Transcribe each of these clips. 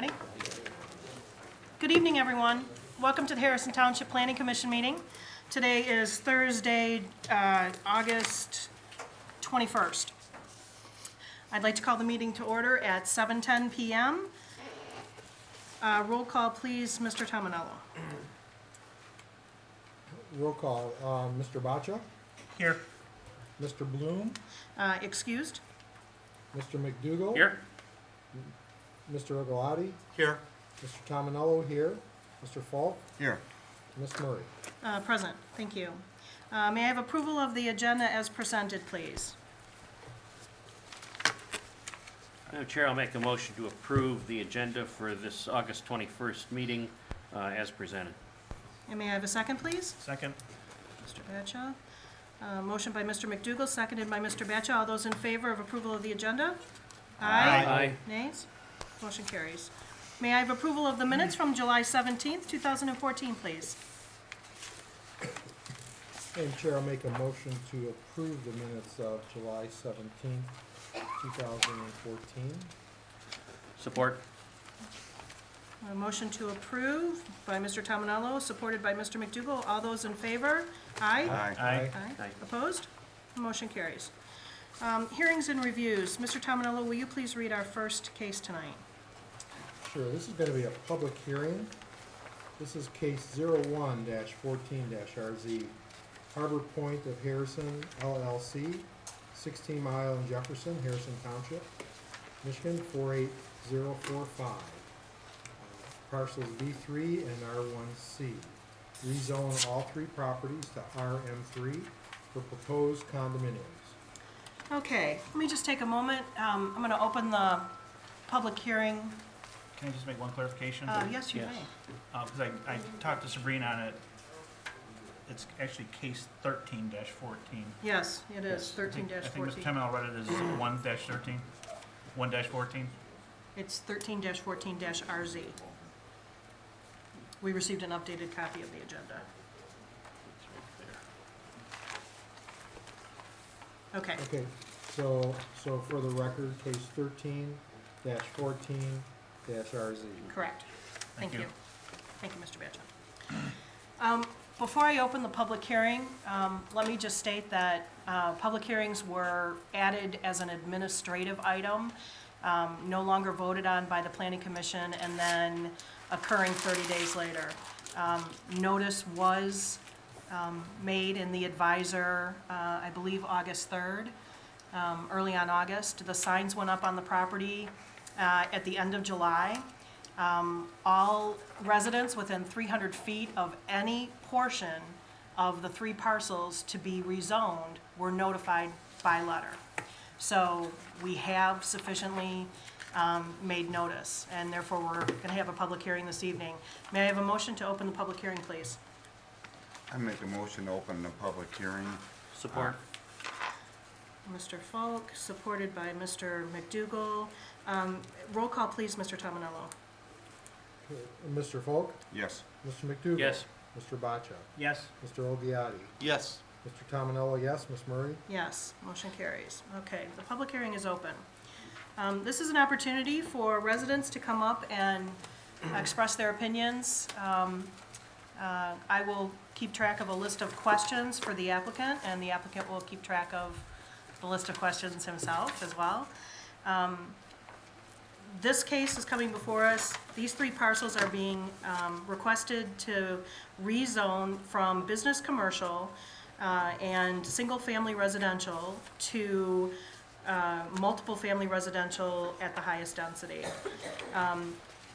Ready? Good evening, everyone. Welcome to the Harrison Township Planning Commission meeting. Today is Thursday, August 21st. I'd like to call the meeting to order at 7:10 p.m. Roll call, please, Mr. Tominello. Roll call, Mr. Bacha, Here. Mr. Bloom, Excused. Mr. McDougall. Here. Mr. Ogalati, Here. Mr. Tominello here, Mr. Falk, Here. Ms. Murray. Present. Thank you. May I have approval of the agenda as presented, please? Madam Chair, I'll make a motion to approve the agenda for this August 21st meeting as presented. And may I have a second, please? Second. Mr. Batcha. Motion by Mr. McDougall, seconded by Mr. Batcha. All those in favor of approval of the agenda? Aye. Nays? Motion carries. May I have approval of the minutes from July 17th, 2014, please? Madam Chair, I'll make a motion to approve the minutes of July 17th, 2014. Support? A motion to approve by Mr. Tominello, supported by Mr. McDougall. All those in favor? Aye. Aye. Aye. Opposed? Motion carries. Hearings and reviews. Mr. Tominello, will you please read our first case tonight? Sure, this is going to be a public hearing. This is case 01-14-RZ, Harbor Point of Harrison LLC, 16 Mile and Jefferson, Harrison Township, Michigan 48045. Parcels B3 and R1C. Rezone all three properties to RM3 for proposed condominiums. Okay, let me just take a moment. I'm going to open the public hearing. Can I just make one clarification? Yes, you Yes. may. Because I talked to Sabrina on it. It's actually case 13-14. Yes, it is, I think Mr. 13-14. Tominello read it as 1-13, 1-14. It's 13-14-RZ. We received an updated copy of the agenda. Okay, Okay, so for the record, case 13-14-RZ. correct. Thank Thank you. you. Thank you, Mr. Batcha. Before I open the public hearing, let me just state that public hearings were added as an administrative item, no longer voted on by the Planning Commission, and then occurring 30 days later. Notice was made in the advisor, I believe August 3rd, early on August. The signs went up on the property at the end of July. All residents within 300 feet of any portion of the three parcels to be rezoned were notified by letter. So we have sufficiently made notice, and therefore we're going to have a public hearing this evening. May I have a motion to open the public hearing, please? I make a motion to open the public hearing. Support? Mr. Falk, supported by Mr. McDougall. Roll call, please, Mr. Tominello. Mr. Falk, Yes. Mr. McDougall. Yes. Mr. Bacha, Yes. Mr. Ogiati, Yes. Mr. Tominello, yes, Ms. Murray. Yes, motion carries. Okay, the public hearing is open. This is an opportunity for residents to come up and express their opinions. I will keep track of a list of questions for the applicant, and the applicant will keep track of the list of questions himself as well. This case is coming before us. These three parcels are being requested to rezone from business commercial and single-family residential to multiple family residential at the highest density.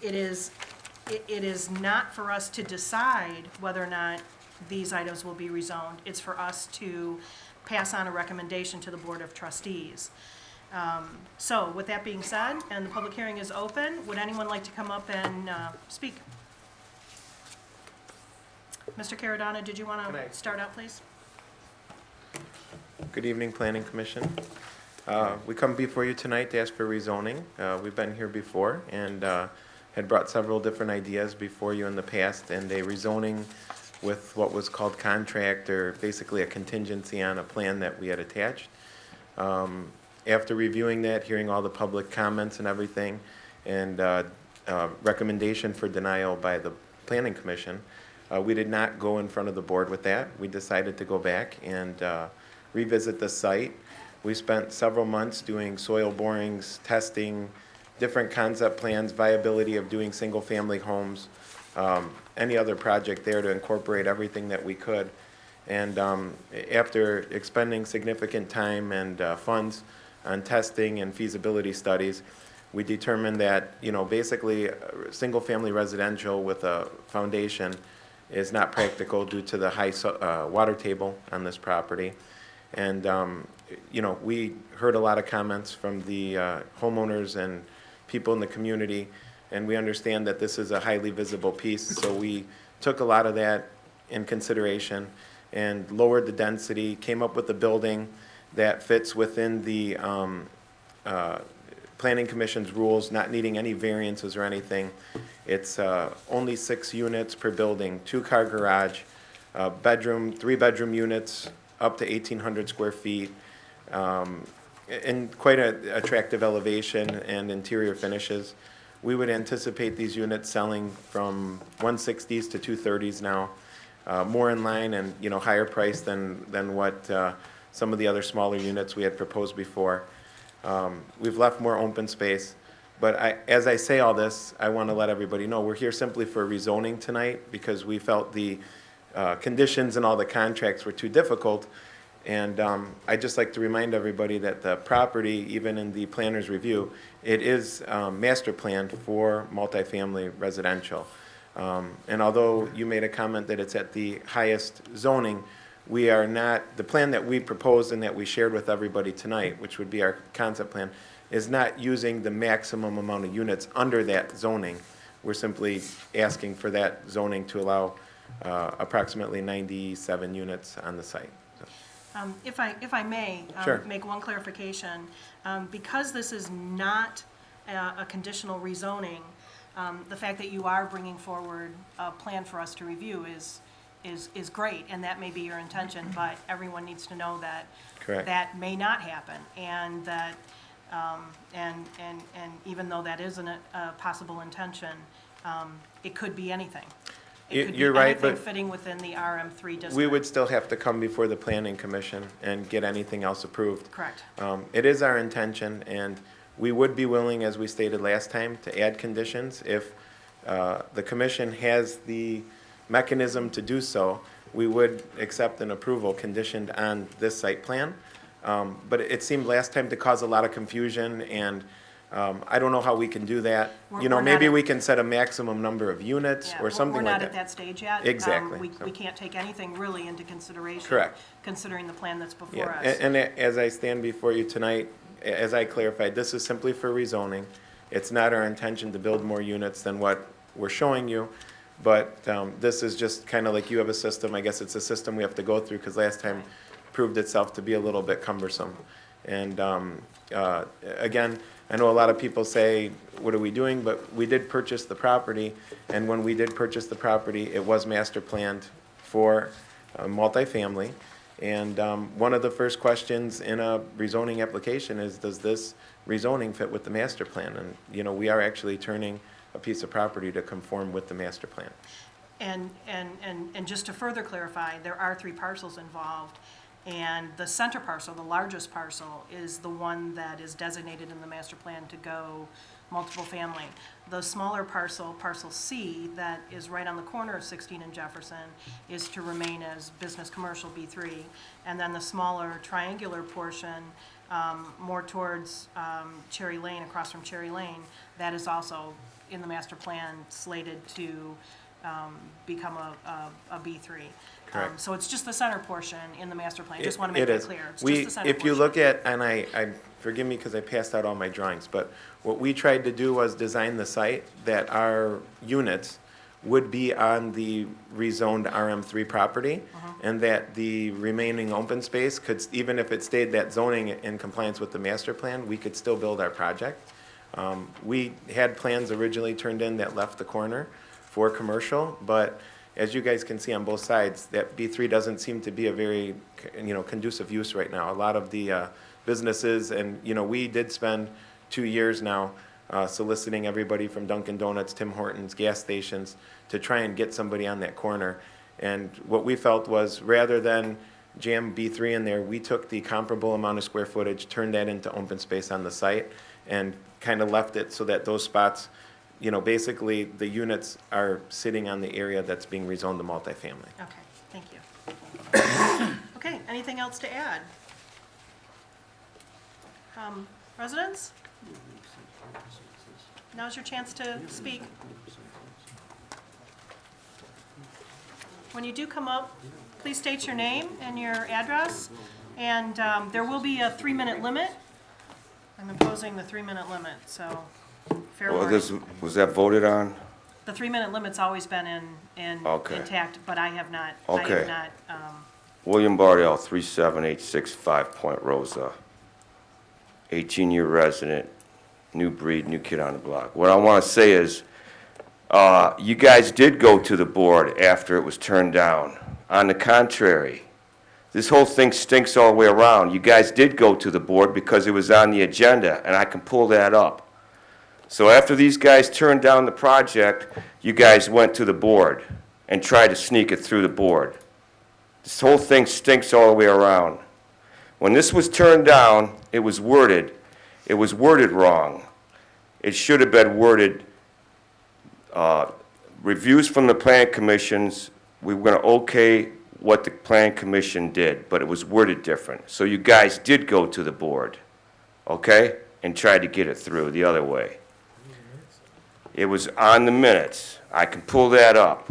It is not for us to decide whether or not these items will be rezoned. It's for us to pass on a recommendation to the Board of Trustees. So with that being said, and the public hearing is open, would anyone like to come up and speak? Mr. Caradonna, did you want to start out, please? Good evening, Planning Commission. We come before you tonight to ask for rezoning. We've been here before and had brought several different ideas before you in the past, and a rezoning with what was called contract, or basically a contingency on a plan that we had attached. After reviewing that, hearing all the public comments and everything, and recommendation for denial by the Planning Commission. We did not go in front of the board with that. We decided to go back and revisit the site. We spent several months doing soil borings, testing, different concept plans, viability of doing single-family homes, any other project there to incorporate everything that we could. And after expending significant time and funds on testing and feasibility studies, we determined that, basically, single-family residential with a foundation is not practical due to the high water table on this property. And, we heard a lot of comments from the homeowners and people in the community, and we understand that this is a highly visible piece, so we took a lot of that in consideration and lowered the density, came up with a building that fits within the Planning Commission's rules, not needing any variances or anything. It's only 6 units per building, 2-car garage, bedroom, 3-bedroom units, up to 1,800 square feet, and quite an attractive elevation and interior finishes. We would anticipate these units selling from 160s to 230s now, more in line and, higher price than what some of the other smaller units we had proposed before. We've left more open space, but as I say all this, I want to let everybody know we're here simply for rezoning tonight because we felt the conditions and all the contracts were too difficult. And I'd just like to remind everybody that the property, even in the planner's review, it is master planned for multifamily residential. And although you made a comment that it's at the highest zoning, we are not, the plan that we proposed and that we shared with everybody tonight, which would be our concept plan, is not using the maximum amount of units under that zoning. We're simply asking for that zoning to allow approximately 97 units on the site. If I may, Sure. make one clarification. Because this is not a conditional rezoning, the fact that you are bringing forward a plan for us to review is great, and that may be your intention, but everyone needs to know that Correct. that may not happen, and that, and even though that isn't a possible intention, it could be anything. It could You're be right, anything but fitting within the RM3 district. we would still have to come before the Planning Commission and get anything else approved. Correct. It is our intention, and we would be willing, as we stated last time, to add conditions if the commission has the mechanism to do so. We would accept an approval conditioned on this site plan. But it seemed last time to cause a lot of confusion, and I don't know how we can do that. We're not Maybe at- we can set a maximum number of units Yeah, or something we're like not at that. that stage yet. Exactly, We so. can't take anything really into consideration. Correct. Considering the plan that's before Yeah, us. and as I stand before you tonight, as I clarified, this is simply for rezoning. It's not our intention to build more units than what we're showing you, but this is just kind of like you have a system. I guess it's a system we have to go through because last time proved itself to be a little bit cumbersome. And again, I know a lot of people say, what are we doing? But we did purchase the property, and when we did purchase the property, it was master planned for multifamily. And one of the first questions in a rezoning application is, does this rezoning fit with the master plan? And, we are actually turning a piece of property to conform with the master plan. And just to further clarify, there are 3 parcels involved. And the center parcel, the largest parcel, is the one that is designated in the master plan to go multiple family. The smaller parcel, parcel C, that is right on the corner of 16 and Jefferson, is to remain as business commercial B3. And then the smaller triangular portion, more towards Cherry Lane, across from Cherry Lane, that is also in the master plan slated to become a B3. Correct. So it's just the center portion in the master plan. Just want to It make that is. clear. It's We, just the center if you portion. look at, and forgive me because I passed out all my drawings, but what we tried to do was design the site that our units would be on the rezoned RM3 property, and that the remaining open space could, even if it stayed that zoning in compliance with the master plan, we could still build our project. We had plans originally turned in that left the corner for commercial, but as you guys can see on both sides, that B3 doesn't seem to be a very, conducive use right now. A lot of the businesses, and, we did spend 2 years now soliciting everybody from Dunkin' Donuts, Tim Hortons, gas stations, to try and get somebody on that corner. And what we felt was, rather than jam B3 in there, we took the comparable amount of square footage, turned that into open space on the site, and kind of left it so that those spots, you know, basically the units are sitting on the area that's being rezoned to multifamily. Okay, thank you. Okay, anything else to add? Residents? Now's your chance to speak. When you do come up, please state your name and your address, and there will be a 3-minute limit. I'm imposing the 3-minute limit, so fair Well, warning. was that voted on? The 3-minute limit's always been Okay. intact, but I have not, Okay. um, William Bardell, 37865 Point Rosa. 18-year resident, new breed, new kid on the block. What I want to say is, you guys did go to the board after it was turned down. On the contrary, this whole thing stinks all the way around. You guys did go to the board because it was on the agenda, and I can pull that up. So after these guys turned down the project, you guys went to the board and tried to sneak it through the board. This whole thing stinks all the way around. When this was turned down, it was worded wrong. It should have been worded, reviews from the plan commissions, we were gonna okay what the plan commission did, but it was worded different. So you guys did go to the board, okay? And tried to get it through the other way. It was on the minutes. I can pull that up.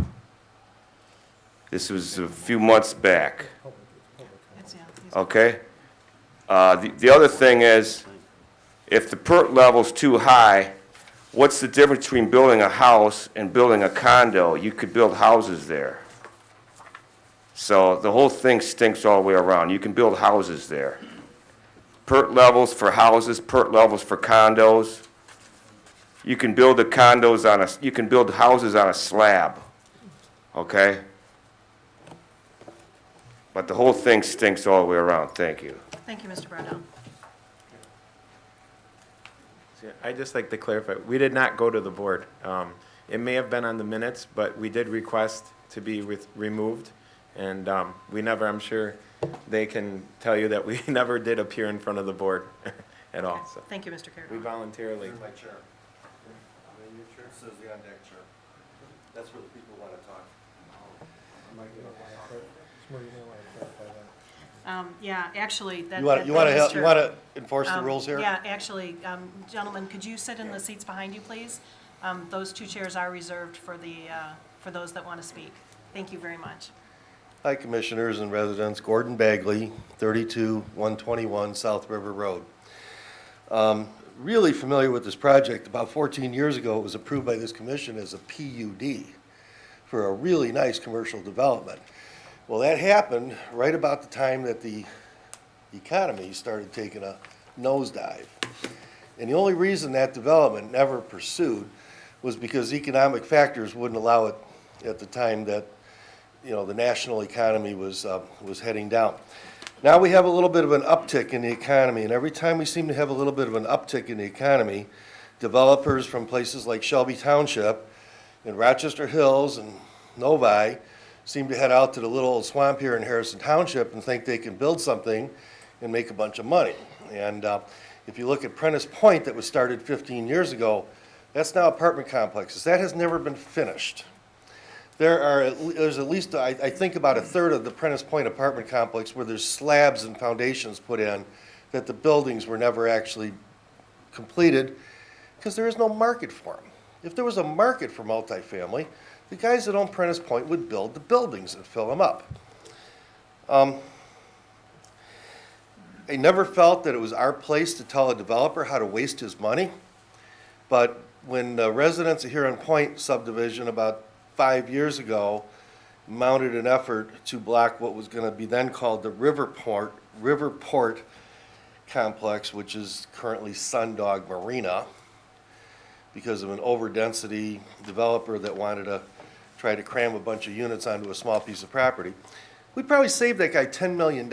This was a few months back, it's, yeah, okay? The other thing is, if the PERT level's too high, what's the difference between building a house and building a condo? You could build houses there. So the whole thing stinks all the way around. You can build houses there. PERT levels for houses, PERT levels for condos. You can build you can build houses on a slab, okay? But the whole thing stinks all the way around. Thank you. Thank you, Mr. Bardell. I'd just like to clarify, we did not go to the board. It may have been on the minutes, but we did request to be removed. And we never, I'm sure they can tell you that we never did appear in front of the board at all. So Thank you, Mr. we Cardone. voluntarily. My chair. Your chair says the on deck chair. That's where the people want to talk. Smarty, you may want to clarify that. Yeah, actually, that. You want that- to that is help, you true. want to enforce the rules here? Yeah, actually, gentlemen, could you sit in the seats behind you, please? Those 2 chairs are reserved for for those that want to speak. Thank you very much. Hi, Commissioners and residents. Gordon Bagley, 32-121 South River Road. Really familiar with this project. About 14 years ago, it was approved by this commission as a PUD for a really nice commercial development. Well, that happened right about the time that the economy started taking a nosedive. And the only reason that development never pursued was because economic factors wouldn't allow it at the time that, you know, the national economy was heading down. Now we have a little bit of an uptick in the economy, and every time we seem to have a little bit of an uptick in the economy, developers from places like Shelby Township and Rochester Hills and Novi seem to head out to the little old swamp here in Harrison Township and think they can build something and make a bunch of money. And if you look at Prentice Point that was started 15 years ago, that's now apartment complexes. That has never been finished. There's at least, I think about a third of the Prentice Point apartment complex where there's slabs and foundations put in that the buildings were never actually completed because there is no market for them. If there was a market for multifamily, the guys that own Prentice Point would build the buildings and fill them up. I never felt that it was our place to tell a developer how to waste his money, but when the residents of Huron Point subdivision about 5 years ago mounted an effort to block what was going to be then called the Riverport complex, which is currently Sundog Marina, because of an overdensity developer that wanted to try to cram a bunch of units onto a small piece of property. We probably saved that guy $10 million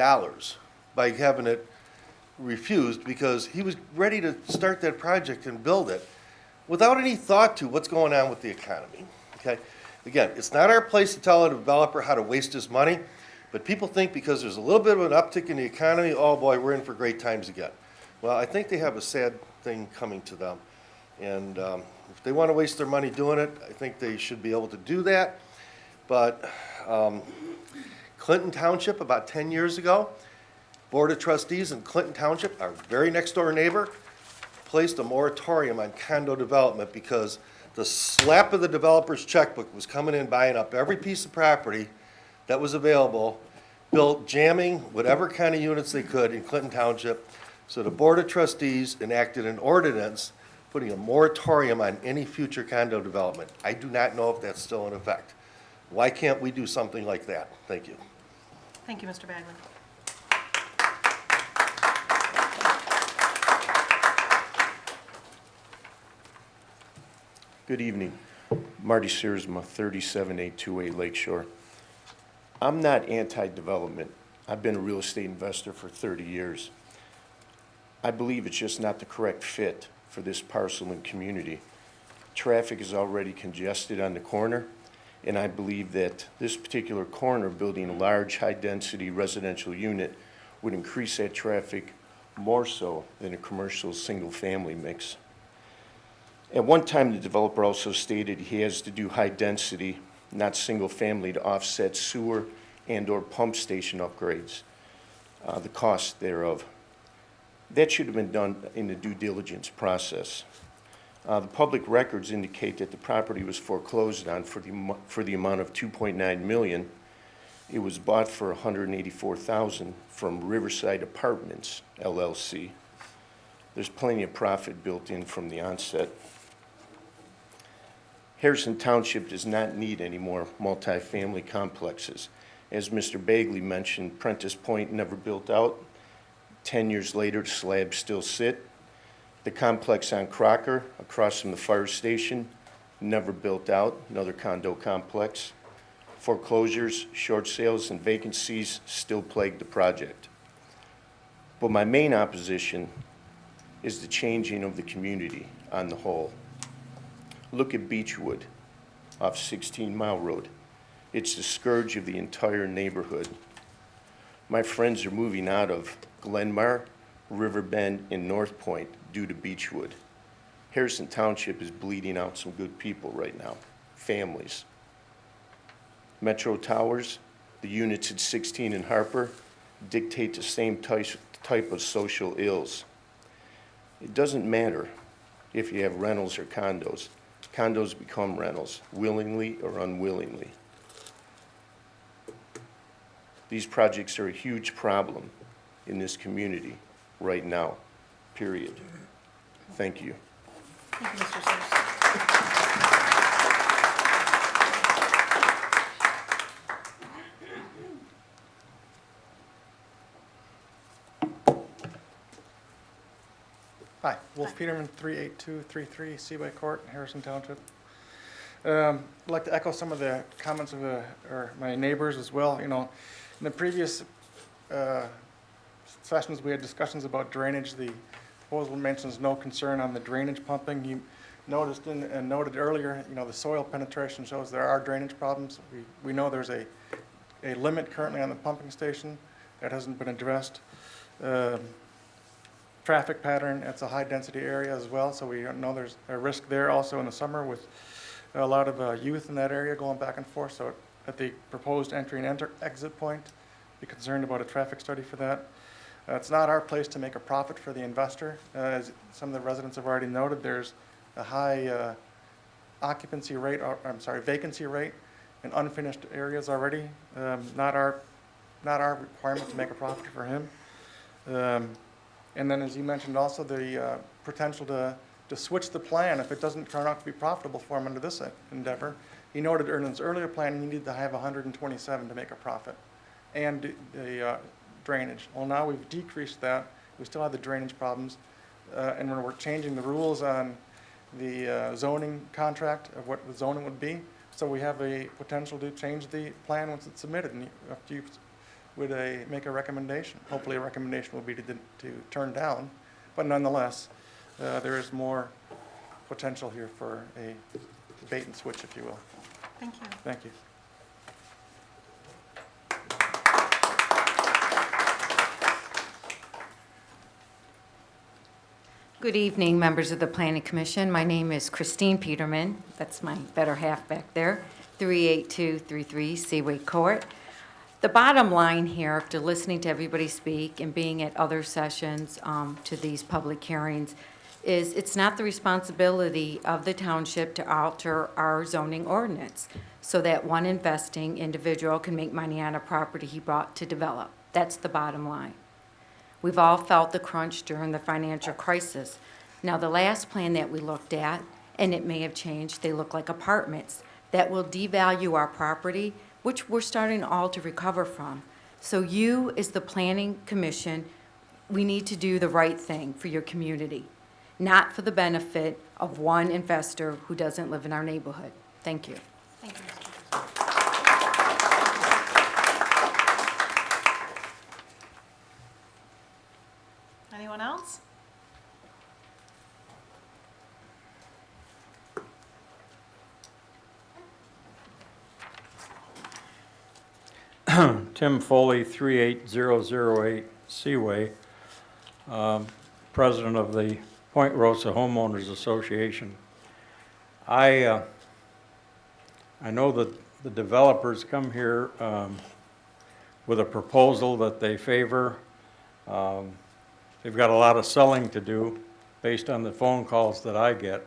by having it refused because he was ready to start that project and build it. without any thought to what's going on with the economy, okay? Again, it's not our place to tell a developer how to waste his money, but people think because there's a little bit of an uptick in the economy, oh boy, we're in for great times again. Well, I think they have a sad thing coming to them. And if they want to waste their money doing it, I think they should be able to do that. But Clinton Township, about 10 years ago, Board of Trustees in Clinton Township, our very next door neighbor, placed a moratorium on condo development because the slap of the developer's checkbook was coming in, buying up every piece of property that was available, built, jamming whatever kind of units they could in Clinton Township. So the Board of Trustees enacted an ordinance putting a moratorium on any future condo development. I do not know if that's still in effect. Why can't we do something like that? Thank you. Thank you, Mr. Bagley. Good evening. Marty Searsma, 37828 Lakeshore. I'm not anti-development. I've been a real estate investor for 30 years. I believe it's just not the correct fit for this parcel and community. Traffic is already congested on the corner, and I believe that this particular corner, building a large, high-density residential unit, would increase that traffic more so than a commercial single-family mix. At one time, the developer also stated he has to do high-density, not single-family, to offset sewer and/or pump station upgrades, the cost thereof. That should have been done in the due diligence process. The public records indicate that the property was foreclosed on for the amount of $2.9 million. It was bought for $184,000 from Riverside Apartments, LLC. There's plenty of profit built in from the onset. Harrison Township does not need any more multifamily complexes. As Mr. Bagley mentioned, Prentice Point never built out. 10 years later, the slabs still sit. The complex on Crocker, across from the fire station, never built out, another condo complex. Foreclosures, short sales, and vacancies still plague the project. But my main opposition is the changing of the community on the whole. Look at Beechwood off 16 Mile Road. It's the scourge of the entire neighborhood. My friends are moving out of Glenmar, Riverbend, and North Point due to Beechwood. Harrison Township is bleeding out some good people right now, families. Metro Towers, the units at 16 and Harper, dictate the same type of social ills. It doesn't matter if you have rentals or condos. Condos become rentals, willingly or unwillingly. These projects are a huge problem in this community right now, period. Thank you. Thank you, Mr. Sears. Hi, Wolf Peterman, 38233 Seaway Court, Harrison Township. I'd like to echo some of the comments of my neighbors as well. You know, in the previous sessions, we had discussions about drainage. The proposal mentions no concern on the drainage pumping. You noticed and noted earlier, you know, the soil penetration shows there are drainage problems. We know there's a limit currently on the pumping station that hasn't been addressed. Traffic pattern, it's a high-density area as well, so we know there's a risk there also in the summer with a lot of youth in that area going back and forth. So at the proposed entry and exit point, be concerned about a traffic study for that. It's not our place to make a profit for the investor. As some of the residents have already noted, there's a high vacancy rate in unfinished areas already. Not our requirement to make a profit for him. And then, as you mentioned, also the potential to switch the plan if it doesn't turn out to be profitable for him under this endeavor. He noted in his earlier plan he needed to have 127 to make a profit, and the drainage. Well, now we've decreased that. We still have the drainage problems, and when we're changing the rules on the zoning contract of what the zoning would be, so we have a potential to change the plan once it's submitted, and you would make a recommendation. Hopefully a recommendation will be to turn down, but nonetheless, there is more potential here for a bait and switch, if you will. Thank you. Thank you. Good evening, members of the Planning Commission. My name is Christine Peterman. That's my better half back there, 38233 Seaway Court. The bottom line here, after listening to everybody speak and being at other sessions to these public hearings, is it's not the responsibility of the township to alter our zoning ordinance so that one investing individual can make money on a property he bought to develop. That's the bottom line. We've all felt the crunch during the financial crisis. Now, the last plan that we looked at, and it may have changed, they look like apartments that will devalue our property, which we're starting all to recover from. So you, as the Planning Commission, we need to do the right thing for your community, not for the benefit of one investor who doesn't live in our neighborhood. Thank you. Thank you, Mr. President. Anyone else? Tim Foley, 38008 Seaway, President of the Point Rosa Homeowners Association. I know that the developers come here with a proposal that they favor. They've got a lot of selling to do based on the phone calls that I get.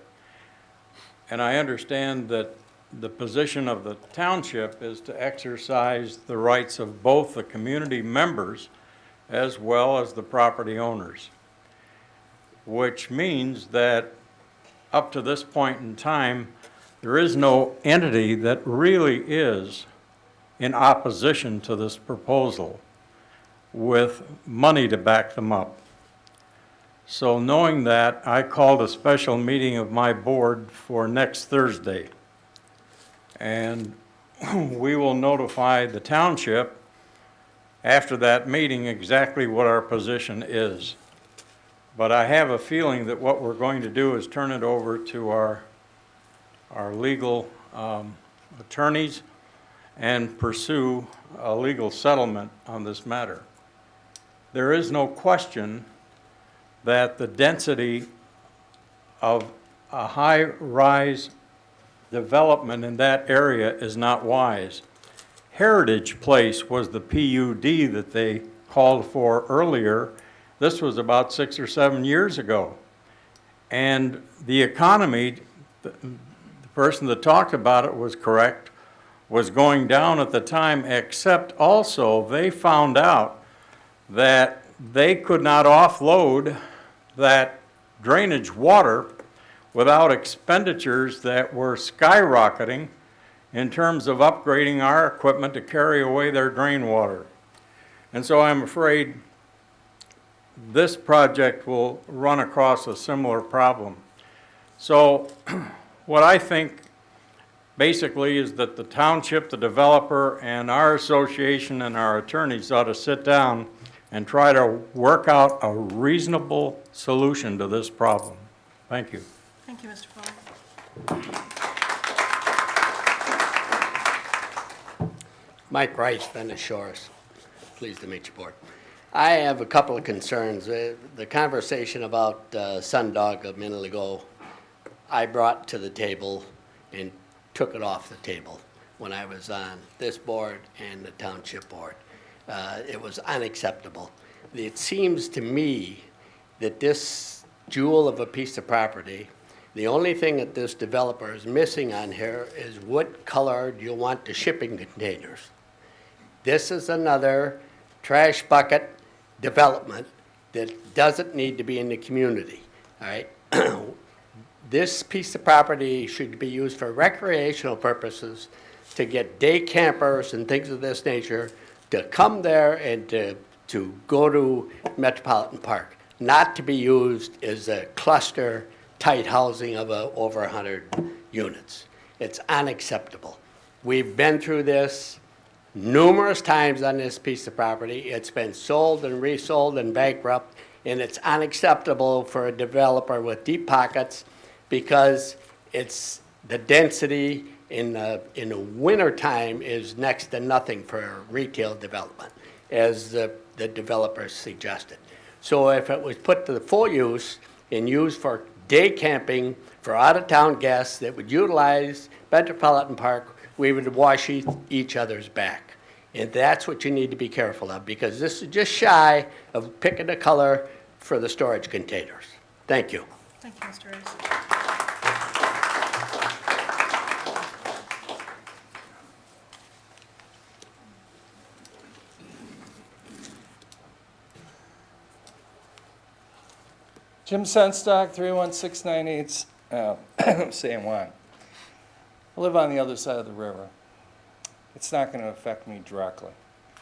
And I understand that the position of the township is to exercise the rights of both the community members as well as the property owners, which means that up to this point in time, there is no entity that really is in opposition to this proposal with money to back them up. So knowing that, I called a special meeting of my board for next Thursday. And we will notify the township after that meeting exactly what our position is. But I have a feeling that what we're going to do is turn it over to our legal attorneys and pursue a legal settlement on this matter. There is no question that the density of a high-rise development in that area is not wise. Heritage Place was the PUD that they called for earlier. This was about 6 or 7 years ago. And the economy, the person that talked about it was correct, was going down at the time, except also they found out that they could not offload that drainage water without expenditures that were skyrocketing in terms of upgrading our equipment to carry away their drain water. And so I'm afraid this project will run across a similar problem. So what I think basically is that the township, the developer, and our association and our attorneys ought to sit down and try to work out a reasonable solution to this problem. Thank you. Thank you, Mr. Foley. Mike Rice, Venice Shores. Pleased to meet you, Board. I have a couple of concerns. The conversation about Sundog a minute ago, I brought to the table and took it off the table when I was on this board and the township board. It was unacceptable. It seems to me that this jewel of a piece of property, the only thing that this developer is missing on here is what color do you want the shipping containers? This is another trash bucket development that doesn't need to be in the community, all right? This piece of property should be used for recreational purposes to get day campers and things of this nature to come there and to go to Metropolitan Park, not to be used as a cluster tight housing of over 100 units. It's unacceptable. We've been through this numerous times on this piece of property. It's been sold and resold and bankrupt, and it's unacceptable for a developer with deep pockets because it's, the density in the wintertime is next to nothing for retail development, as the developer suggested. So if it was put to the full use and used for day camping for out-of-town guests that would utilize Metropolitan Park, we would wash each other's back. And that's what you need to be careful of, because this is just shy of picking a color for the storage containers. Thank you. Thank you, Mr. Rice. Jim Senstock, 31698 San Juan. I live on the other side of the river. It's not going to affect me directly,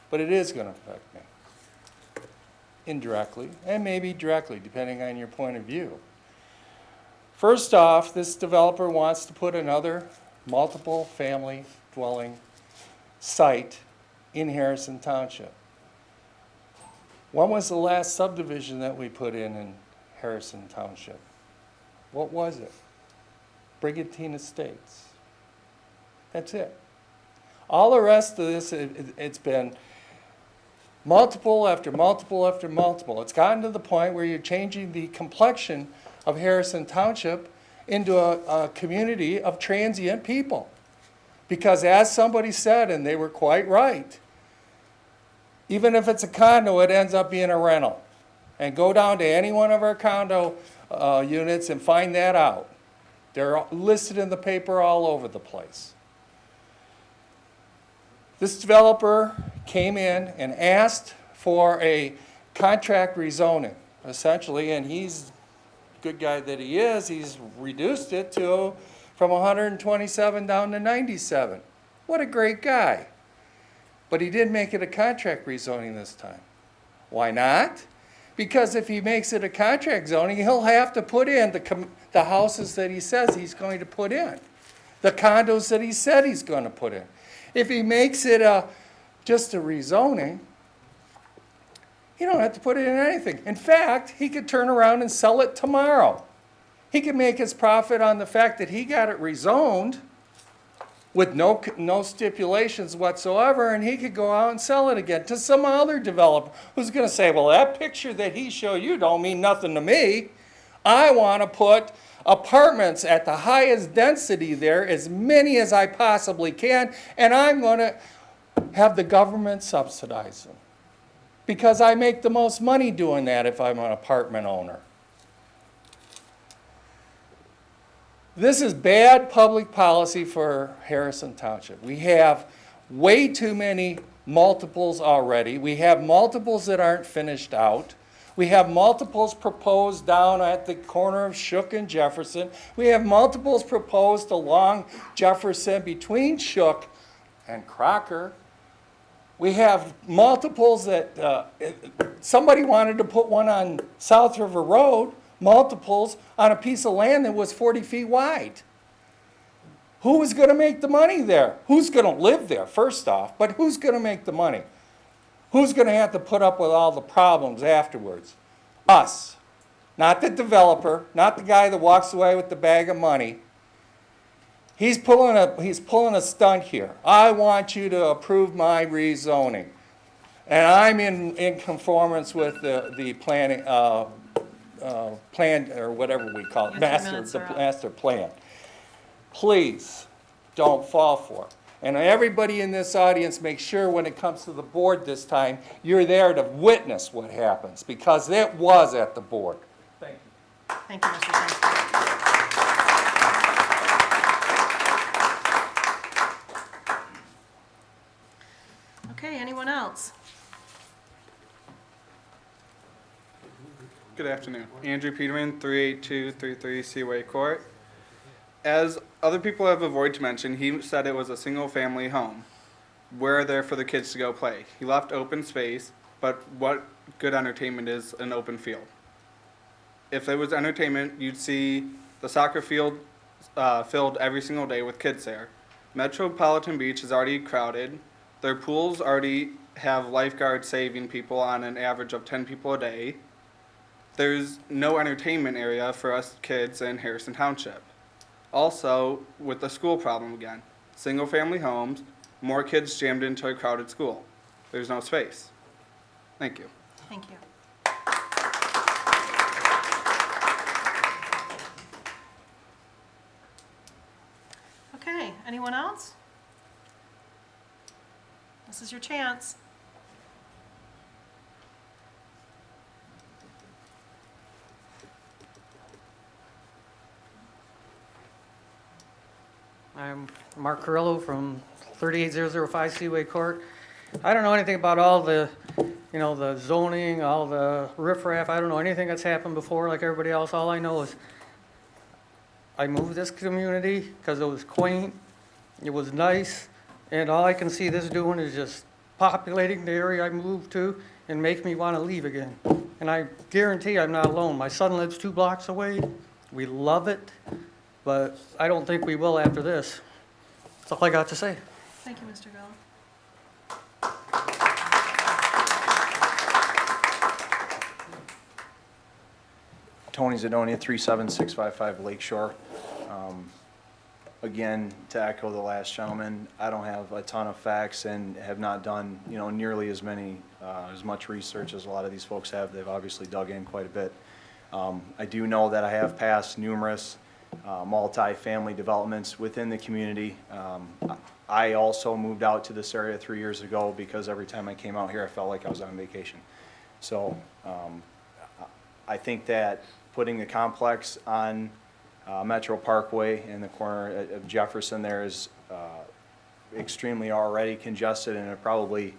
but it is going to affect me indirectly and maybe directly, depending on your point of view. First off, this developer wants to put another multiple family dwelling site in Harrison Township. When was the last subdivision that we put in Harrison Township? What was it? Brigantine Estates. That's it. All the rest of this, it's been multiple after multiple after multiple. It's gotten to the point where you're changing the complexion of Harrison Township into a community of transient people. Because as somebody said, and they were quite right, even if it's a condo, it ends up being a rental. And go down to any one of our condo units and find that out. They're listed in the paper all over the place. This developer came in and asked for a contract rezoning, essentially, and he's, good guy that he is, he's reduced it to from 127 down to 97. What a great guy. But he didn't make it a contract rezoning this time. Why not? Because if he makes it a contract zoning, he'll have to put in the houses that he says he's going to put in, the condos that he said he's going to put in. If he makes it just a rezoning, you don't have to put it in anything. In fact, he could turn around and sell it tomorrow. He could make his profit on the fact that he got it rezoned with no stipulations whatsoever, and he could go out and sell it again to some other developer who's going to say, well, that picture that he showed you don't mean nothing to me. I want to put apartments at the highest density there, as many as I possibly can, and I'm going to have the government subsidize them. Because I make the most money doing that if I'm an apartment owner. This is bad public policy for Harrison Township. We have way too many multiples already. We have multiples that aren't finished out. We have multiples proposed down at the corner of Shook and Jefferson. We have multiples proposed along Jefferson between Shook and Crocker. We have multiples that somebody wanted to put one on South River Road, multiples on a piece of land that was 40 feet wide. Who was going to make the money there? Who's going to live there, first off, but who's going to make the money? Who's going to have to put up with all the problems afterwards? Us. Not the developer, not the guy that walks away with the bag of money. He's pulling a stunt here. I want you to approve my rezoning. And I'm in conformance with the planning, plan, or whatever we call it, master plan. Please don't fall for it. And everybody in this audience, make sure when it comes to the board this time, you're there to witness what happens, because it was at the board. Thank you. Thank you, Mr. Senstock. Okay, anyone else? Good afternoon. Andrew Peterman, 38233 Seaway Court. As other people have avoided to mention, he said it was a single-family home. We're there for the kids to go play. He left open space, but what good entertainment is an open field? If there was entertainment, you'd see the soccer field filled every single day with kids there. Metropolitan Beach is already crowded. Their pools already have lifeguards saving people on an average of 10 people a day. there's no entertainment area for us kids in Harrison Township. Also, with the school problem again, single-family homes, more kids jammed into a crowded school. There's no space. Thank you. Thank you. Okay, anyone else? This is your chance. I'm Mark Carrillo from 38005 Seaway Court. I don't know anything about all the, the zoning, all the riffraff. I don't know anything that's happened before like everybody else. All I know is I moved this community because it was quaint, it was nice, and all I can see this doing is just populating the area I moved to and make me want to leave again. And I guarantee I'm not alone. My son lives 2 blocks away. We love it, but I don't think we will after this. That's all I got to say. Thank you, Mr. Gallo. Tony Zadonia, 37655 Lakeshore. Again, to echo the last gentleman, I don't have a ton of facts and have not done, nearly as much research as a lot of these folks have. They've obviously dug in quite a bit. I do know that I have passed numerous multi-family developments within the community. I also moved out to this area 3 years ago because every time I came out here, I felt like I was on vacation. So I think that putting the complex on Metro Parkway in the corner of Jefferson there is extremely already congested, and it probably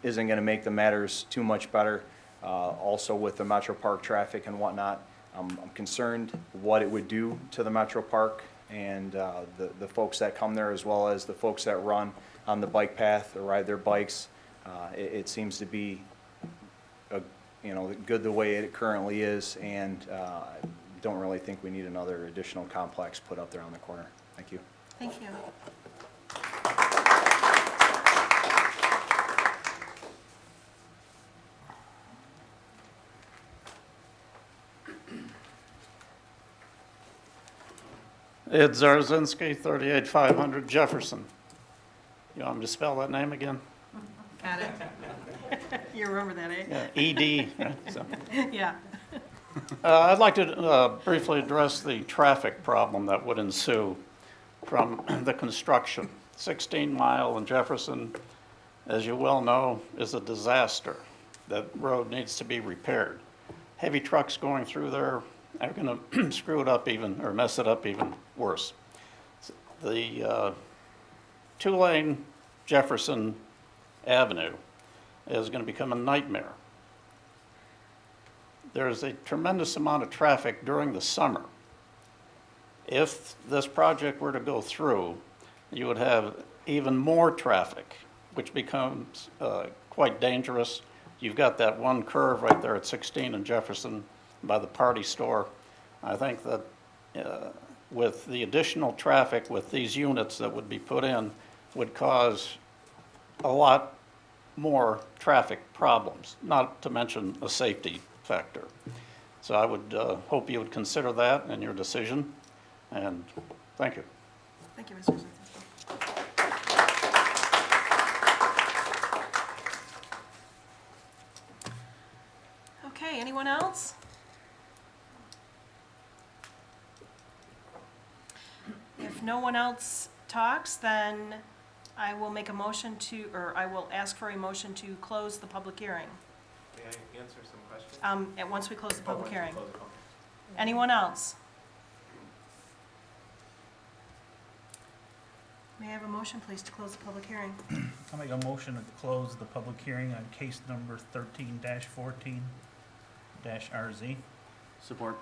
isn't going to make the matters too much better. Also with the Metro Park traffic and whatnot, I'm concerned what it would do to the Metro Park and the folks that come there, as well as the folks that run on the bike path or ride their bikes. It seems to be good the way it currently is, and don't really think we need another additional complex put up there on the corner. Thank you. Thank you. Ed Zarzinski, 38500 Jefferson. You want me to spell that name again? Got it. You remember that, eh? Yeah, ED. Right? So. Yeah. I'd like to briefly address the traffic problem that would ensue from the construction. 16 Mile in Jefferson, as you well know, is a disaster. That road needs to be repaired. Heavy trucks going through there are going to screw it up even, or mess it up even worse. The 2-lane Jefferson Avenue is going to become a nightmare. There's a tremendous amount of traffic during the summer. If this project were to go through, you would have even more traffic, which becomes quite dangerous. You've got that one curve right there at 16 and Jefferson by the party store. I think that with the additional traffic with these units that would be put in would cause a lot more traffic problems, not to mention a safety factor. So I would hope you would consider that in your decision, and thank you. Thank you, Mr. Zazinski. Okay, anyone else? If no one else talks, then I will make a motion to, or I will ask for a motion to close the public hearing. May I answer some questions? And once we close the public hearing. Anyone else? May I have a motion, please, to close the public hearing? I'll make a motion to close the public hearing on case number 13-14-RZ. Support.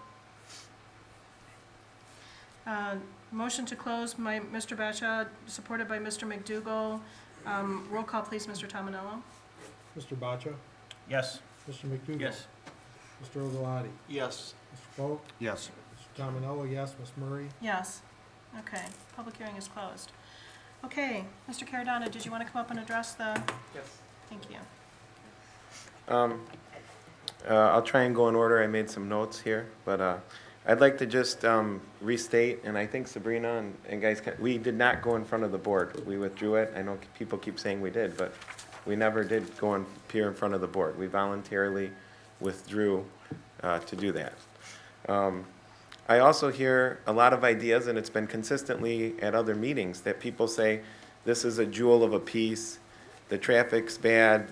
Motion to close by Mr. Batcha, supported by Mr. McDougall. Roll call, please, Mr. Tominello. Mr. Bacha? Yes. Mr. McDougall? Yes. Mr. Ogalati? Yes. Mr. Folk? Yes. Mr. Tominello, yes. Ms. Murray? Yes. Okay, public hearing is closed. Okay, Mr. Caradonna, did you want to come up and address the? Yes. Thank you. I'll try and go in order. I made some notes here, but I'd like to just restate, and I think Sabrina and guys, we did not go in front of the board. We withdrew it. I know people keep saying we did, but we never did go and appear in front of the board. We voluntarily withdrew to do that. I also hear a lot of ideas, and it's been consistently at other meetings, that people say this is a jewel of a piece, the traffic's bad,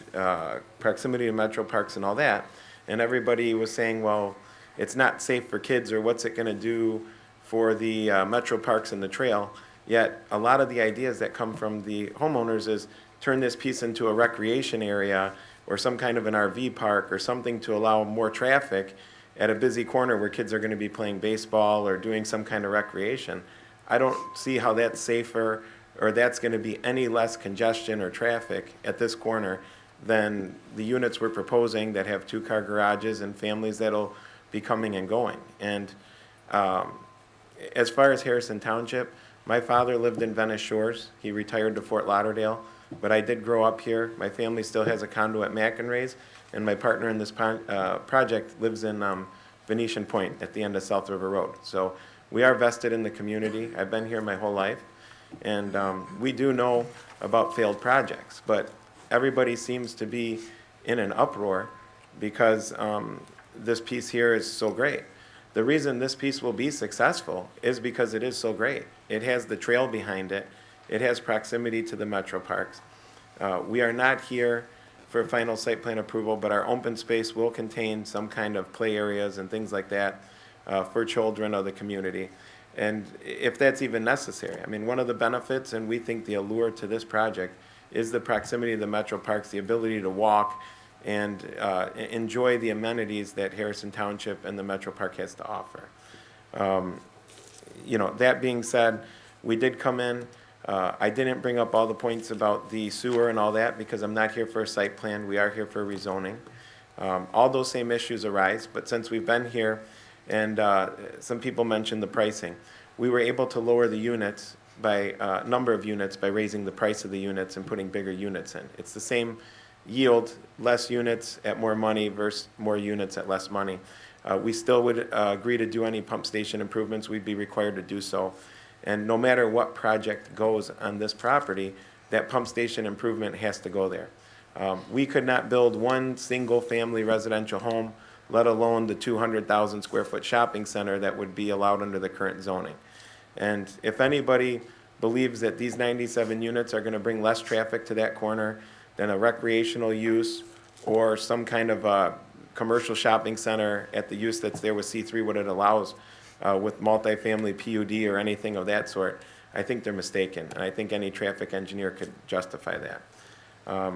proximity to metro parks and all that. And everybody was saying, well, it's not safe for kids, or what's it going to do for the metro parks and the trail. Yet a lot of the ideas that come from the homeowners is turn this piece into a recreation area or some kind of an RV park or something to allow more traffic at a busy corner where kids are going to be playing baseball or doing some kind of recreation. I don't see how that's safer or that's going to be any less congestion or traffic at this corner than the units we're proposing that have two-car garages and families that'll be coming and going. And as far as Harrison Township, my father lived in Venice Shores. He retired to Fort Lauderdale, but I did grow up here. My family still has a condo at McInrae's, and my partner in this project lives in Venetian Point at the end of South River Road. So we are vested in the community. I've been here my whole life, and we do know about failed projects, but everybody seems to be in an uproar because this piece here is so great. The reason this piece will be successful is because it is so great. It has the trail behind it. It has proximity to the metro parks. We are not here for final site plan approval, but our open space will contain some kind of play areas and things like that for children of the community. And if that's even necessary. I mean, one of the benefits, and we think the allure to this project, is the proximity to the metro parks, the ability to walk and enjoy the amenities that Harrison Township and the Metro Park has to offer. You know, that being said, we did come in. I didn't bring up all the points about the sewer and all that because I'm not here for a site plan. We are here for rezoning. All those same issues arise, but since we've been here and some people mentioned the pricing, we were able to lower the units by number of units by raising the price of the units and putting bigger units in. It's the same yield, less units at more money versus more units at less money. We still would agree to do any pump station improvements. We'd be required to do so. And no matter what project goes on this property, that pump station improvement has to go there. We could not build one single family residential home, let alone the 200,000 square foot shopping center that would be allowed under the current zoning. And if anybody believes that these 97 units are going to bring less traffic to that corner than a recreational use or some kind of a commercial shopping center at the use that's there with C3, what it allows with multifamily PUD or anything of that sort, I think they're mistaken. And I think any traffic engineer could justify that.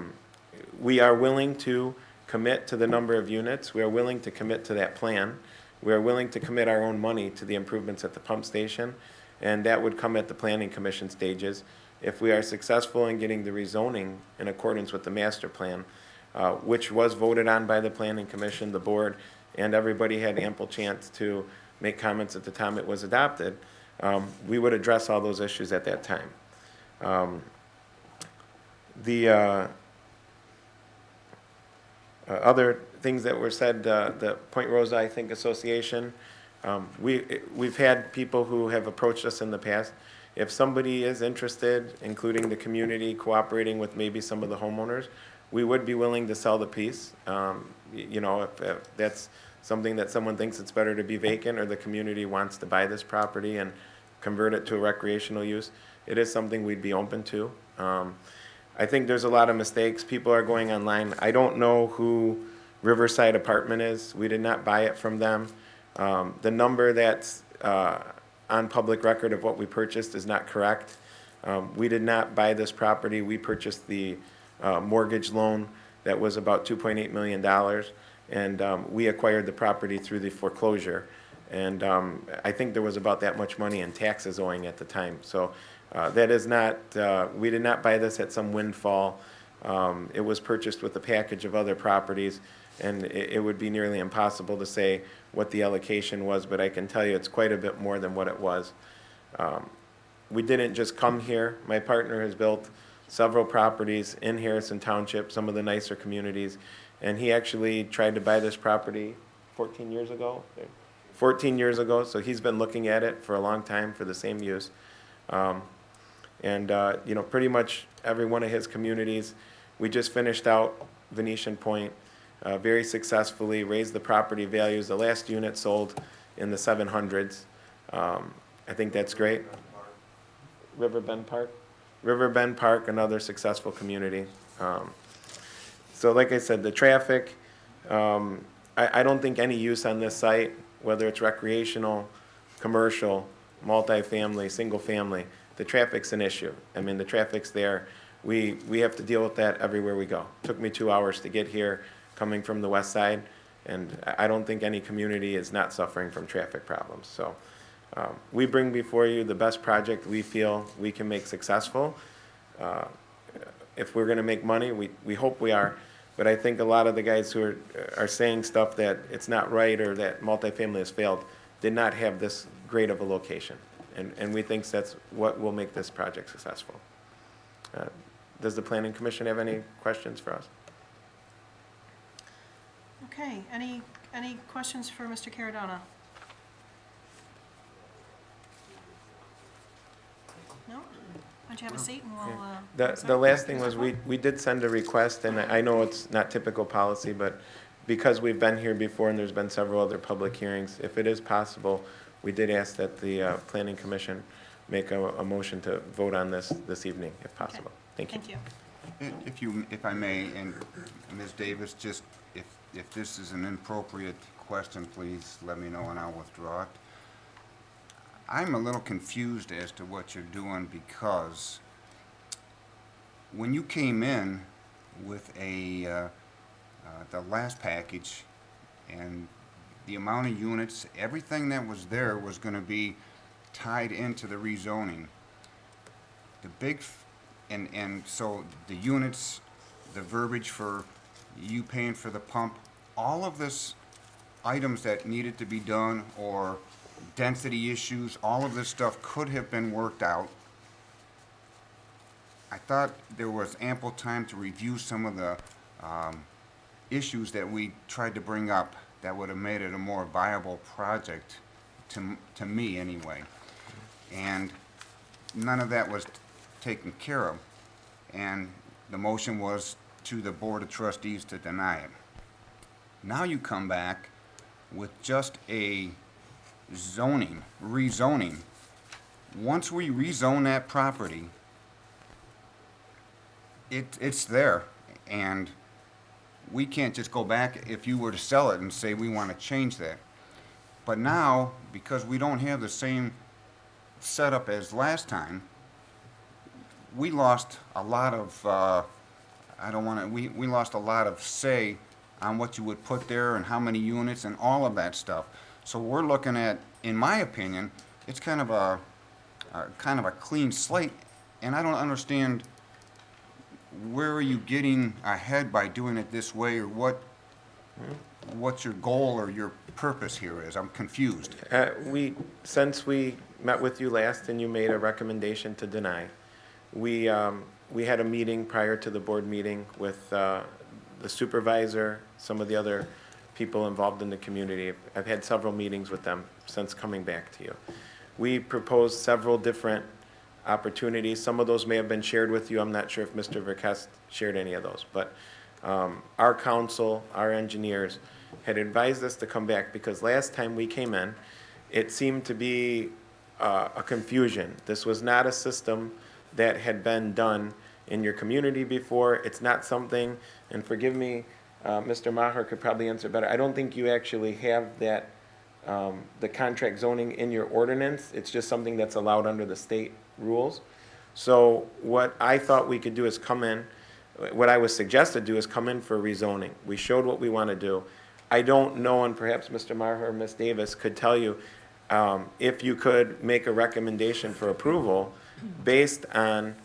We are willing to commit to the number of units. We are willing to commit to that plan. We are willing to commit our own money to the improvements at the pump station, and that would come at the planning commission stages. If we are successful in getting the rezoning in accordance with the master plan, which was voted on by the planning commission, the board, and everybody had ample chance to make comments at the time it was adopted, we would address all those issues at that time. The other things that were said, the Point Rosa, I think, Association, we've had people who have approached us in the past. If somebody is interested, including the community, cooperating with maybe some of the homeowners, we would be willing to sell the piece. You know, if that's something that someone thinks it's better to be vacant or the community wants to buy this property and convert it to a recreational use, it is something we'd be open to. I think there's a lot of mistakes. People are going online. I don't know who Riverside Apartment is. We did not buy it from them. The number that's on public record of what we purchased is not correct. We did not buy this property. We purchased the mortgage loan that was about $2.8 million, and we acquired the property through the foreclosure. And I think there was about that much money in taxes owing at the time. So that is not, we did not buy this at some windfall. It was purchased with a package of other properties, and it would be nearly impossible to say what the allocation was, but I can tell you it's quite a bit more than what it was. We didn't just come here. My partner has built several properties in Harrison Township, some of the nicer communities, and he actually tried to buy this property 14 years ago. 14 years ago, so he's been looking at it for a long time for the same use. You know, pretty much every one of his communities, we just finished out Venetian Point very successfully, raised the property values. The last unit sold in the 700s. I think that's great. Riverbend Park? Riverbend Park, another successful community. So like I said, the traffic, I don't think any use on this site, whether it's recreational, commercial, multifamily, single family, the traffic's an issue. I mean, the traffic's there. We have to deal with that everywhere we go. Took me 2 hours to get here, coming from the west side, and I don't think any community is not suffering from traffic problems. So we bring before you the best project we feel we can make successful. If we're gonna make money, we hope we are, but I think a lot of the guys who are saying stuff that it's not right or that multifamily has failed did not have this great of a location. And we think that's what will make this project successful. Does the Planning Commission have any questions for us? Okay, any questions for Mr. Caradonna? No? Why don't you have a seat and we'll, The last thing was we did send a request, and I know it's not typical policy, but because we've been here before and there's been several other public hearings, if it is possible, we did ask that the Planning Commission make a motion to vote on this evening, if possible. Thank you. Thank you. If I may, and Ms. Davis, just if this is an inappropriate question, please let me know and I'll withdraw it. I'm a little confused as to what you're doing, because when you came in with the last package and the amount of units, everything that was there was going to be tied into the rezoning. The big, and so the units, the verbiage for you paying for the pump, all of this items that needed to be done, or density issues, all of this stuff could have been worked out. I thought there was ample time to review some of the issues that we tried to bring up that would have made it a more viable project, to me anyway. And none of that was taken care of. And the motion was to the Board of Trustees to deny it. Now you come back with just a rezoning. Once we rezone that property, it's there, and we can't just go back if you were to sell it and say we want to change that. But now, because we don't have the same setup as last time, we lost a lot of, we lost a lot of say on what you would put there and how many units and all of that stuff. So we're looking at, in my opinion, it's kind of a clean slate, and I don't understand where are you getting ahead by doing it this way, or what's your goal or your purpose here is? I'm confused. Since we met with you last and you made a recommendation to deny, we had a meeting prior to the board meeting with the supervisor, some of the other people involved in the community. I've had several meetings with them since coming back to you. We proposed several different opportunities. Some of those may have been shared with you. I'm not sure if Mr. Verkest shared any of those, but our council, our engineers had advised us to come back because last time we came in, it seemed to be a confusion. This was not a system that had been done in your community before. It's not something, and forgive me, Mr. Maher could probably answer better. I don't think you actually have that, the contract zoning in your ordinance. It's just something that's allowed under the state rules. So what I thought we could do is come in, what I was suggested to do is come in for rezoning. We showed what we want to do. I don't know, and perhaps Mr. Maher or Ms. Davis could tell you, if you could make a recommendation for approval based on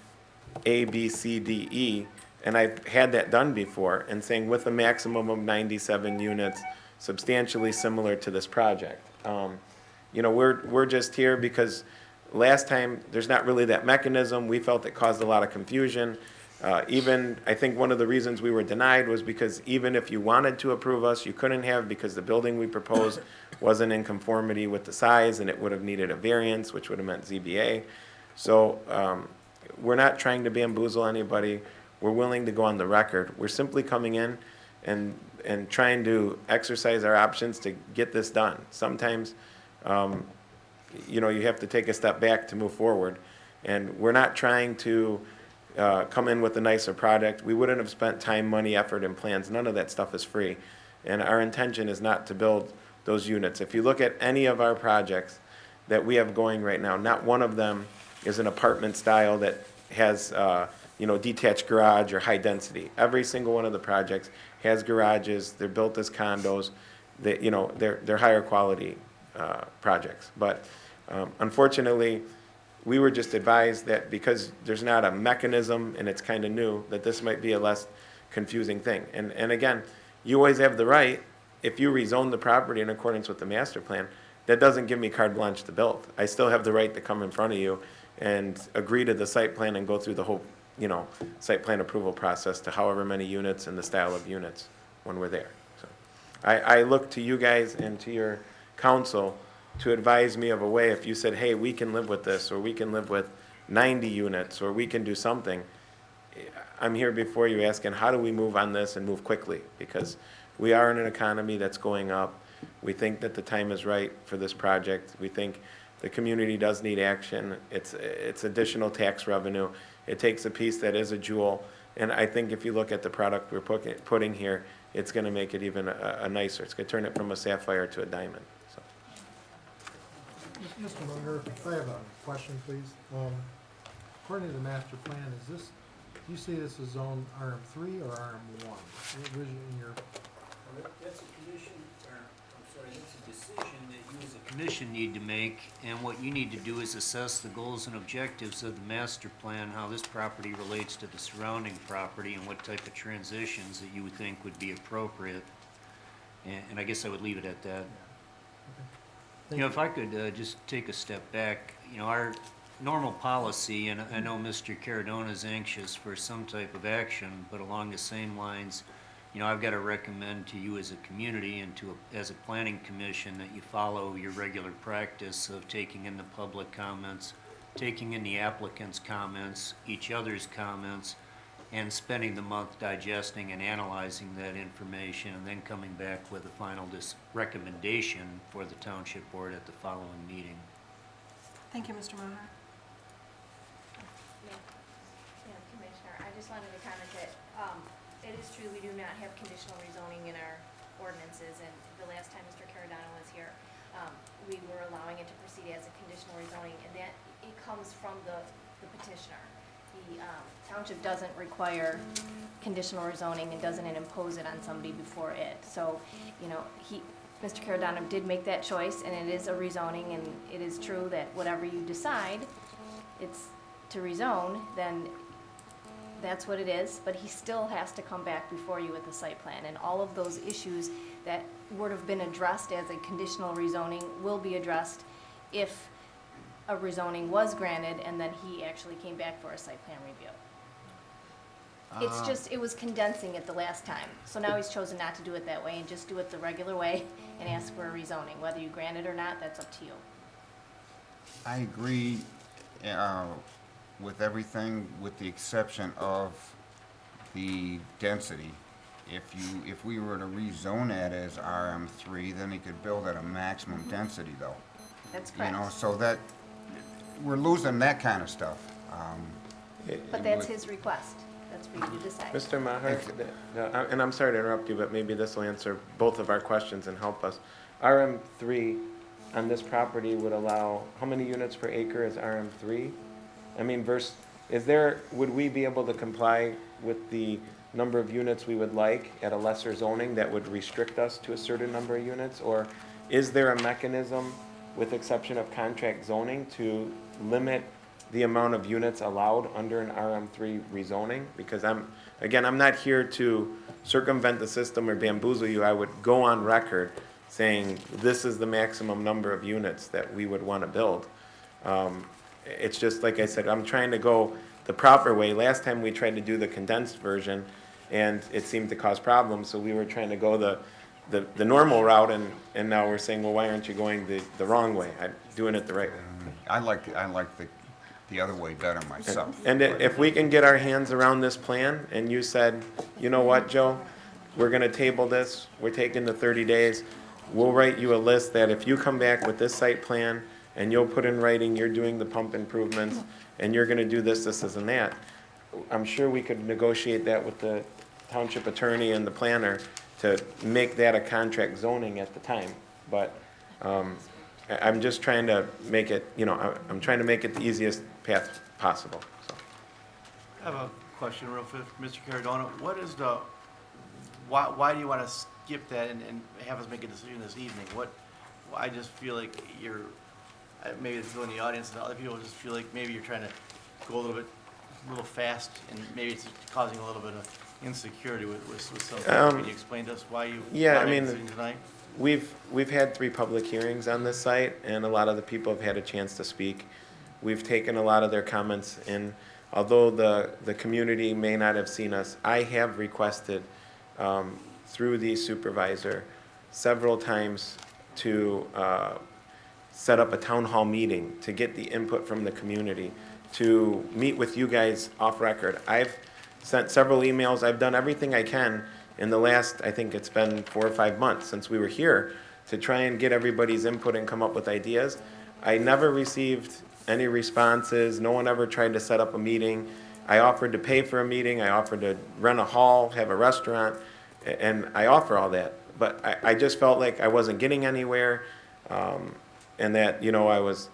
A, B, C, D, E, and I've had that done before, and saying with a maximum of 97 units, substantially similar to this project. You know, we're just here because last time, there's not really that mechanism. We felt it caused a lot of confusion. Even, I think one of the reasons we were denied was because even if you wanted to approve us, you couldn't have because the building we proposed wasn't in conformity with the size and it would have needed a variance, which would have meant ZBA. So we're not trying to bamboozle anybody. We're willing to go on the record. We're simply coming in and trying to exercise our options to get this done. Sometimes, you know, you have to take a step back to move forward. And we're not trying to come in with a nicer product. We wouldn't have spent time, money, effort, and plans. None of that stuff is free. And our intention is not to build those units. If you look at any of our projects that we have going right now, not one of them is an apartment style that has, you know, detached garage or high density. Every single one of the projects has garages. They're built as condos. They, you know, they're higher quality projects. But unfortunately, we were just advised that because there's not a mechanism and it's kind of new, that this might be a less confusing thing. And again, you always have the right, if you rezone the property in accordance with the master plan, that doesn't give me carte blanche to build. I still have the right to come in front of you and agree to the site plan and go through the whole, you know, site plan approval process to however many units and the style of units when we're there. So I look to you guys and to your council to advise me of a way. If you said, hey, we can live with this, or we can live with 90 units, or we can do something, I'm here before you asking, how do we move on this and move quickly? Because we are in an economy that's going up. We think that the time is right for this project. We think the community does need action. It's additional tax revenue. It takes a piece that is a jewel. And I think if you look at the product we're putting here, it's going to make it even a nicer. It's going to turn it from a sapphire to a diamond. So. Mr. Munger, I have a question, please. According to the master plan, is this, do you see this as zone RM3 or RM1? In your That's a condition, or, I'm sorry, that's a decision that you as a commission need to make, and what you need to do is assess the goals and objectives of the master plan, how this property relates to the surrounding property, and what type of transitions that you would think would be appropriate. And I guess I would leave it at that. You know, if I could just take a step back, you know, our normal policy, and I know Mr. Cardona is anxious for some type of action, but along the same lines, you know, I've got to recommend to you as a community and as a planning commission that you follow your regular practice of taking in the public comments, taking in the applicant's comments, each other's comments, and spending the month digesting and analyzing that information, and then coming back with a final recommendation for the township board at the following meeting. Thank you, Mr. Maher. Yeah, Commissioner, I just wanted to comment that it is true we do not have conditional rezoning in our ordinances, and the last time Mr. Cardano was here, we were allowing it to proceed as a conditional rezoning, and that it comes from the petitioner. The township doesn't require conditional rezoning and doesn't impose it on somebody before it. So, you know, Mr. Cardano did make that choice, and it is a rezoning, and it is true that whatever you decide, it's to rezone, then that's what it is, but he still has to come back before you with the site plan, and all of those issues that would have been addressed as a conditional rezoning will be addressed if a rezoning was granted and then he actually came back for a site plan review. It's just, it was condensing it the last time, so now he's chosen not to do it that way and just do it the regular way and ask for a rezoning. Whether you grant it or not, that's up to you. I agree with everything with the exception of the density. If we were to rezone that as RM3, then he could build at a maximum density though. That's correct. You know, so that, we're losing that kind of stuff. But that's his request. That's for you to decide. Mr. Maher, and I'm sorry to interrupt you, but maybe this will answer both of our questions and help us. RM3 on this property would allow, how many units per acre is RM3? I mean, would we be able to comply with the number of units we would like at a lesser zoning that would restrict us to a certain number of units? Or is there a mechanism, with exception of contract zoning, to limit the amount of units allowed under an RM3 rezoning? Because I'm not here to circumvent the system or bamboozle you. I would go on record saying this is the maximum number of units that we would want to build. It's just, like I said, I'm trying to go the proper way. Last time we tried to do the condensed version, and it seemed to cause problems, so we were trying to go the normal route, and now we're saying, well, why aren't you going the wrong way? I'm doing it the right way. I like the other way better myself. And if we can get our hands around this plan, and you said, you know what, Joe, we're gonna table this, we're taking the 30 days, we'll write you a list that if you come back with this site plan, and you'll put in writing, you're doing the pump improvements, and you're gonna do this, and that, I'm sure we could negotiate that with the township attorney and the planner to make that a contract zoning at the time. But I'm just trying to make it, I'm trying to make it the easiest path possible, so. I have a question real quick, Mr. Cardona. What is why do you want to skip that and have us make a decision this evening? I just feel like maybe it's in the audience and other people just feel like maybe you're trying to go a little fast, and maybe it's causing a little bit of insecurity with some. Can you explain to us why you Yeah, want to make a decision tonight? We've had 3 public hearings on this site, and a lot of the people have had a chance to speak. We've taken a lot of their comments in. Although the community may not have seen us, I have requested through the supervisor several times to set up a town hall meeting to get the input from the community, to meet with you guys off record. I've sent several emails. I've done everything I can in the last, I think it's been 4 or 5 months since we were here, to try and get everybody's input and come up with ideas. I never received any responses. No one ever tried to set up a meeting. I offered to pay for a meeting. I offered to rent a hall, have a restaurant, and I offer all that. But I just felt like I wasn't getting anywhere, and that, I was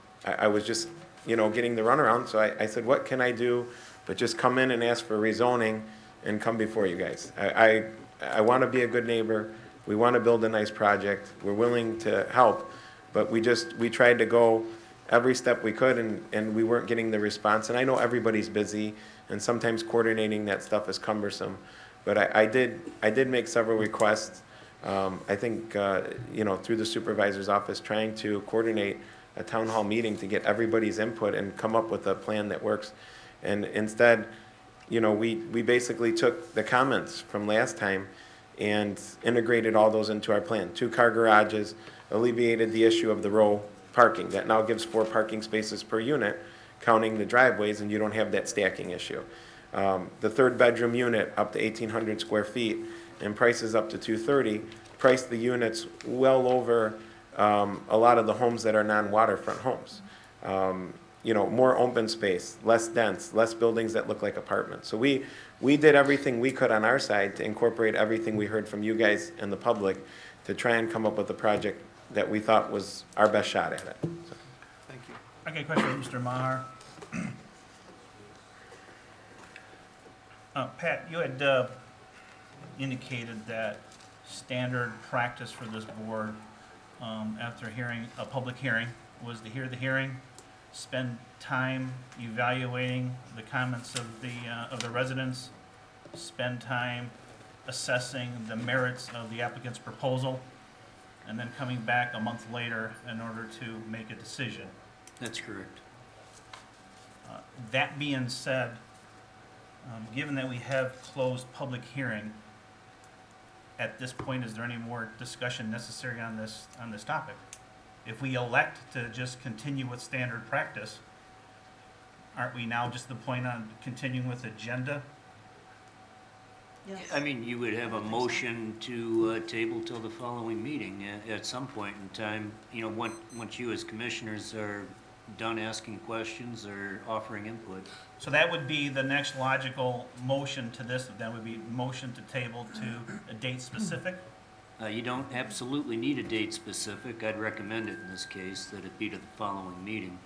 just, getting the runaround. So I said, what can I do but just come in and ask for rezoning and come before you guys? I want to be a good neighbor. We want to build a nice project. We're willing to help, but we tried to go every step we could, and we weren't getting the response. And I know everybody's busy, and sometimes coordinating that stuff is cumbersome. But I did make several requests. I think, through the supervisor's office, trying to coordinate a town hall meeting to get everybody's input and come up with a plan that works. And instead, we basically took the comments from last time and integrated all those into our plan. 2-car garages, alleviated the issue of the row parking. That now gives 4 parking spaces per unit, counting the driveways, and you don't have that stacking issue. The 3rd bedroom unit, up to 1,800 square feet, and prices up to $230, priced the units well over a lot of the homes that are non-waterfront homes. More open space, less dense, less buildings that look like apartments. So we did everything we could on our side to incorporate everything we heard from you guys and the public to try and come up with a project that we thought was our best shot at it. So. Thank you. I got a question for Mr. Maher. Pat, you had indicated that standard practice for this board, after hearing a public hearing, was to hear the hearing, spend time evaluating the comments of the residents, spend time assessing the merits of the applicant's proposal, and then coming back a month later in order to make a decision. That's correct. That being said, given that we have closed public hearing, at this point, is there any more discussion necessary on this topic? If we elect to just continue with standard practice, aren't we now just at the point on continuing with agenda? Yes. I mean, you would have a motion to table till the following meeting at some point in time. Once you as commissioners are done asking questions or offering input. So that would be the next logical motion to this, that would be motion to table to a date specific? You don't absolutely need a date specific. I'd recommend it in this case, that it be to the following meeting.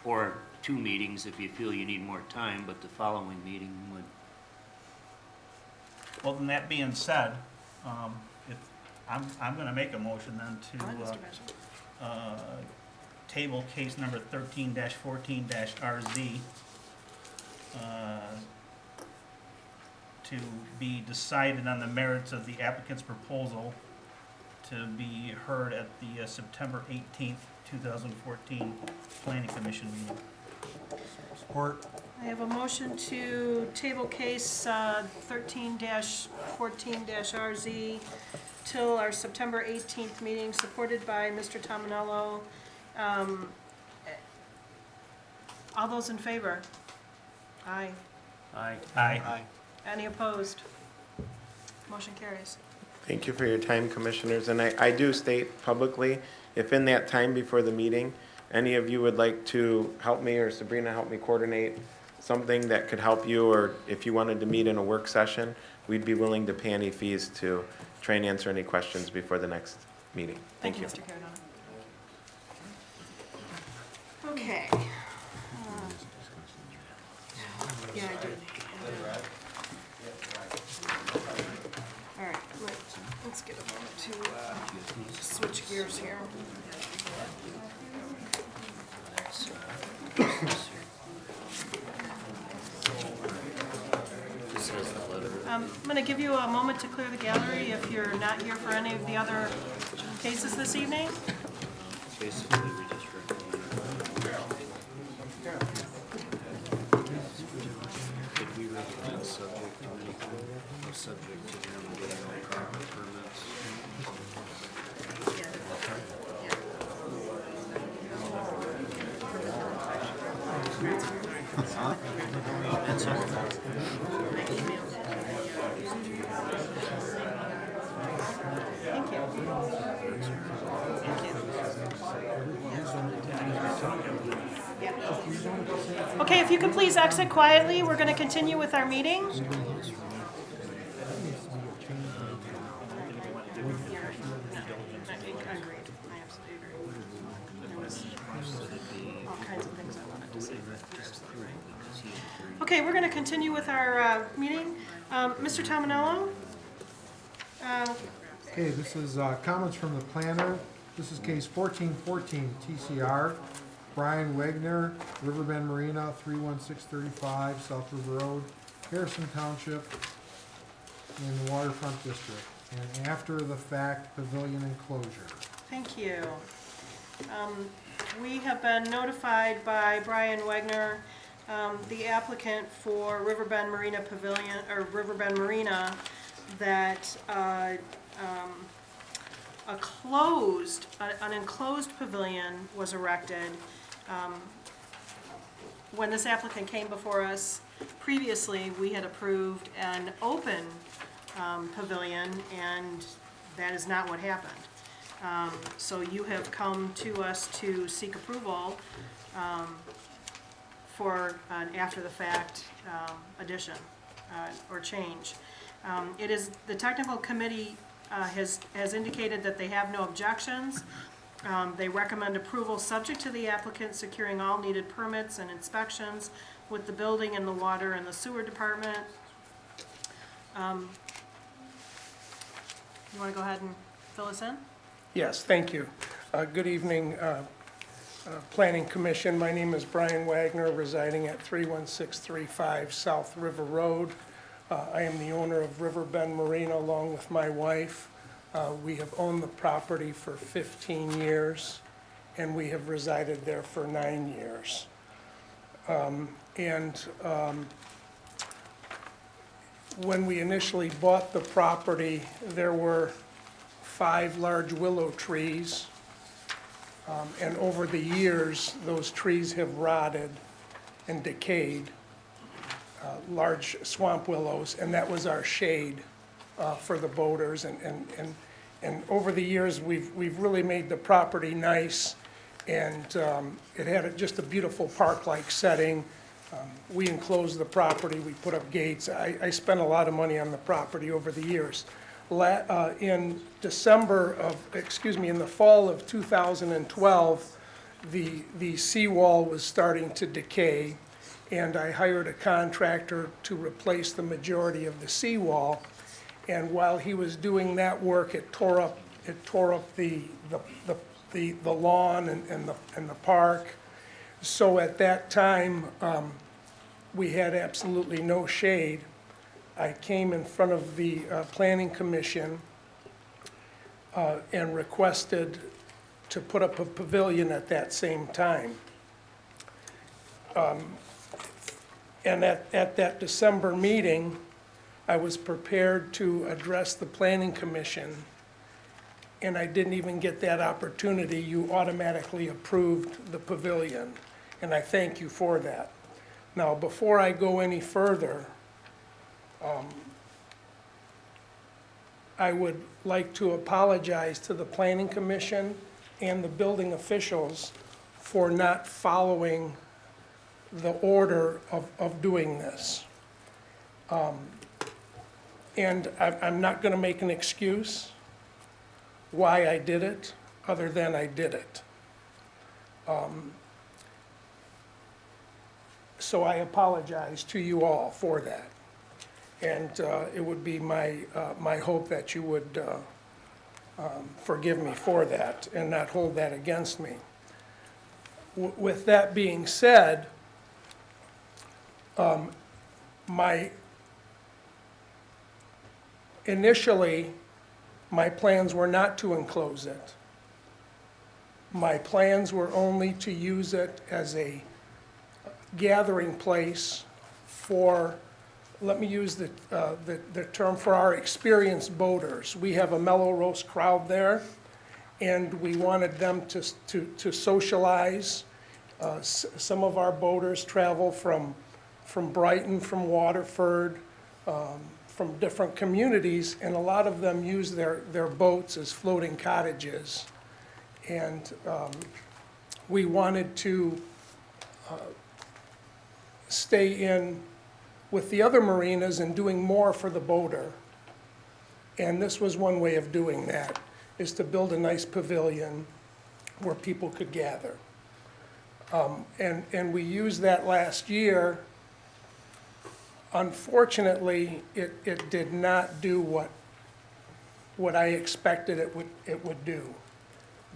Or 2 meetings if you feel you need more time, but the following meeting would. Well, then that being said, if I'm gonna make a motion then to table case number 13-14-RZ to be decided on the merits of the applicant's proposal to be heard at the September 18th, 2014 Planning Commission meeting. Support. I have a motion to table case 13-14-RZ till our September 18th meeting, supported by Mr. Tominello. All those in favor? Aye. Aye. Aye. Any opposed? Motion carries. Thank you for your time, commissioners, and I do state publicly, if in that time before the meeting, any of you would like to help me or Sabrina help me coordinate something that could help you, or if you wanted to meet in a work session, we'd be willing to pay any fees to try and answer any questions before the next meeting. Thank you. Mr. Cardona. Okay. Yeah, I did. All right, let's get a moment to switch gears here. I'm going to give you a moment to clear the gallery if you're not here for any of the other cases this evening. Basically, we just did we recommend subject to anything? No subject to them getting all proper permits? Thank you. Okay, if you could please exit quietly, we're going to continue with our meeting. Okay, we're going to continue with our meeting. Mr. Tominello? Okay, this is comments from the planner. This is case 1414 TCR. Brian Wagner, Riverbend Marina, 31635 South River Road, Harrison Township, in the Waterfront District, and after the fact pavilion enclosure. Thank you. We have been notified by Brian Wagner, the applicant for Riverbend Marina Pavilion, or Riverbend Marina, that an enclosed pavilion was erected. When this applicant came before us previously, we had approved an open pavilion, and that is not what happened. So you have come to us to seek approval for an after-the-fact addition or change. The technical committee has indicated that they have no objections. They recommend approval subject to the applicant securing all needed permits and inspections with the building and the water and the sewer department. You want to go ahead and fill us in? Yes, thank you. Good evening, Planning Commission. My name is Brian Wagner, residing at 31635 South River Road. I am the owner of Riverbend Marina along with my wife. We have owned the property for 15 years, and we have resided there for 9 years. When we initially bought the property, there were 5 large willow trees, and over the years, those trees have rotted and decayed, large swamp willows, and that was our shade for the boaters, and over the years, we've really made the property nice, and it had just a beautiful park-like setting. We enclosed the property, we put up gates. I spent a lot of money on the property over the years. In the fall of 2012, the seawall was starting to decay, and I hired a contractor to replace the majority of the seawall. And while he was doing that work, it tore up the lawn and the park. So at that time, we had absolutely no shade. I came in front of the Planning Commission and requested to put up a pavilion at that same time. And at that December meeting, I was prepared to address the planning commission, and I didn't even get that opportunity. You automatically approved the pavilion, and I thank you for that. Now, before I go any further, I would like to apologize to the planning commission and the building officials for not following the order of doing this. And I'm not going to make an excuse why I did it, other than I did it. So I apologize to you all for that. And it would be my hope that you would forgive me for that and not hold that against me. With that being said, initially, my plans were not to enclose it. My plans were only to use it as a gathering place for, let me use the term, for our experienced boaters. We have a Mello-Roos crowd there, and we wanted them to socialize. Some of our boaters travel from Brighton, from Waterford, from different communities, and a lot of them use their boats as floating cottages. And we wanted to stay in with the other marinas and doing more for the boater. And this was one way of doing that, is to build a nice pavilion where people could gather. And we used that last year. Unfortunately, it did not do what I expected it would do.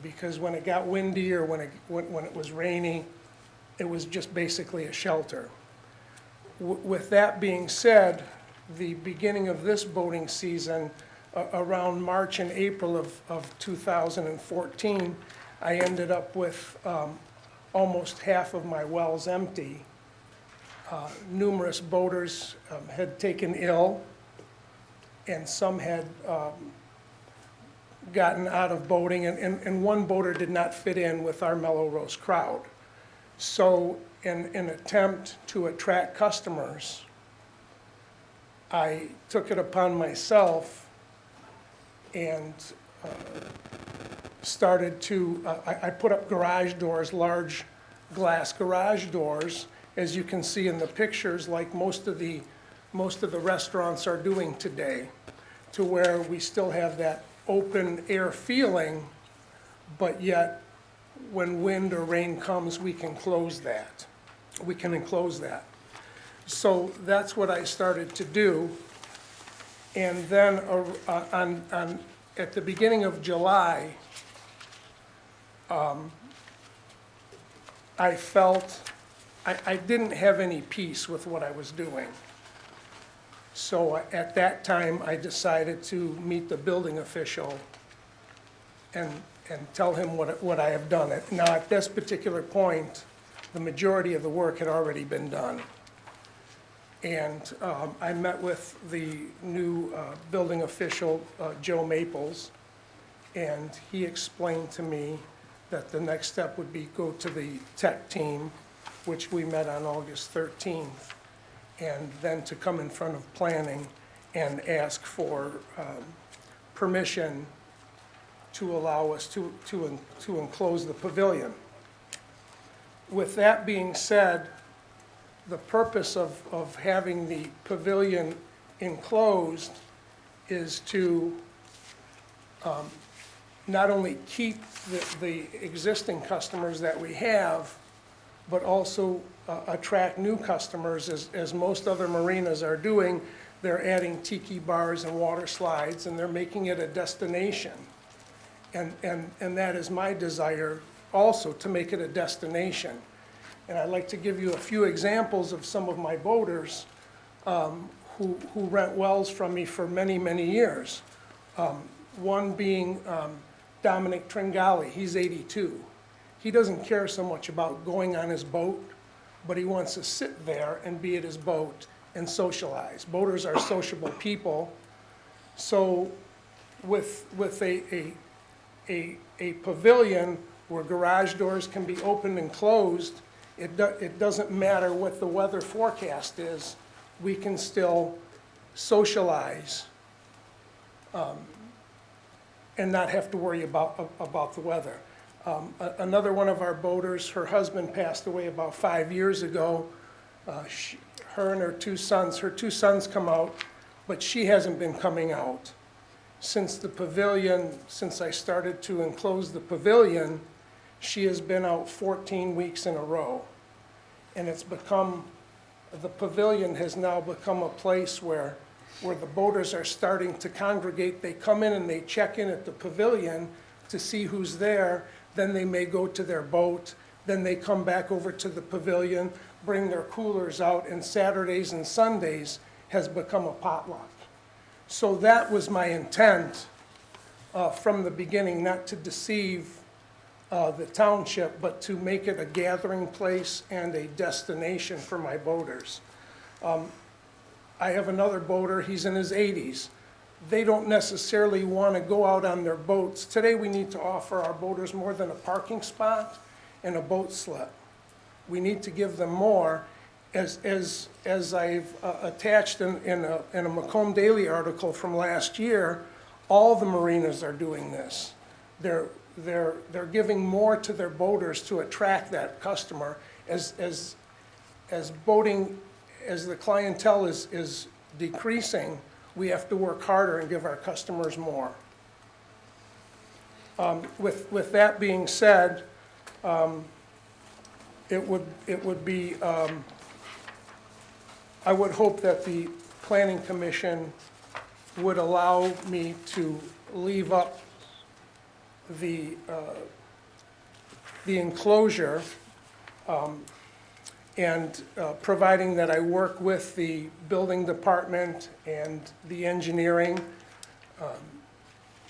Because when it got windy or when it was rainy, it was just basically a shelter. With that being said, the beginning of this boating season, around March and April of 2014, I ended up with almost half of my wells empty. Numerous boaters had taken ill, and some had gotten out of boating, and one boater did not fit in with our Mello-Roos crowd. So in an attempt to attract customers, I took it upon myself and started to, I put up garage doors, large glass garage doors, as you can see in the pictures, like most of the restaurants are doing today, to where we still have that open air feeling, but yet when wind or rain comes, we can close that. We can enclose that. So that's what I started to do. And then at the beginning of July, I felt I didn't have any peace with what I was doing. So at that time, I decided to meet the building official and tell him what I have done. Now, at this particular point, the majority of the work had already been done. And I met with the new building official, Joe Maples, and he explained to me that the next step would be go to the tech team, which we met on August 13th, and then to come in front of planning and ask for permission to allow us to enclose the pavilion. With that being said, the purpose of having the pavilion enclosed is to not only keep the existing customers that we have, but also attract new customers, as most other marinas are doing. They're adding tiki bars and water slides, and they're making it a destination. And that is my desire also, to make it a destination. And I'd like to give you a few examples of some of my boaters who rent wells from me for many, many years. One being Dominic Tringali. He's 82. He doesn't care so much about going on his boat, but he wants to sit there and be at his boat and socialize. Boaters are sociable people, so with a pavilion where garage doors can be opened and closed, it doesn't matter what the weather forecast is, we can still socialize and not have to worry about the weather. Another one of our boaters, her husband passed away about 5 years ago. Her and her two sons come out, but she hasn't been coming out. Since the pavilion, since I started to enclose the pavilion, she has been out 14 weeks in a row. And it's become, the pavilion has now become a place where the boaters are starting to congregate. They come in and they check in at the pavilion to see who's there. Then they may go to their boat. Then they come back over to the pavilion, bring their coolers out, and Saturdays and Sundays has become a potluck. So that was my intent from the beginning, not to deceive the township, but to make it a gathering place and a destination for my boaters. I have another boater, he's in his 80s. They don't necessarily want to go out on their boats. Today we need to offer our boaters more than a parking spot and a boat slip. We need to give them more. As I've attached in a Macomb Daily article from last year, all the marinas are doing this. They're giving more to their boaters to attract that customer. As boating, as the clientele is decreasing, we have to work harder and give our customers more. With that being said, it would be, I would hope that the Planning Commission would allow me to leave up the enclosure, and providing that I work with the building department and the engineering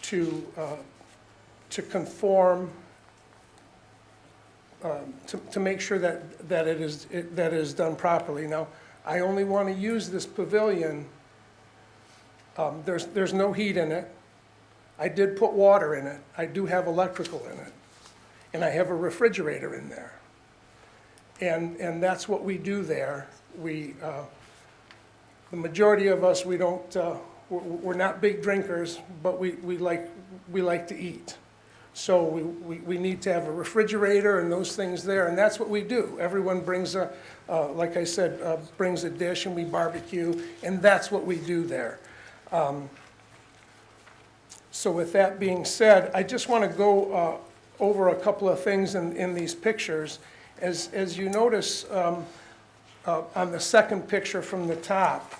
to conform, to make sure that it is done properly. Now, I only want to use this pavilion. There's no heat in it. I did put water in it. I do have electrical in it. And I have a refrigerator in there. And that's what we do there. The majority of us, we don't, we're not big drinkers, but we like to eat. So we need to have a refrigerator and those things there, and that's what we do. Everyone brings like I said, brings a dish and we barbecue, and that's what we do there. So with that being said, I just want to go over a couple of things in these pictures. As you notice on the second picture from the top,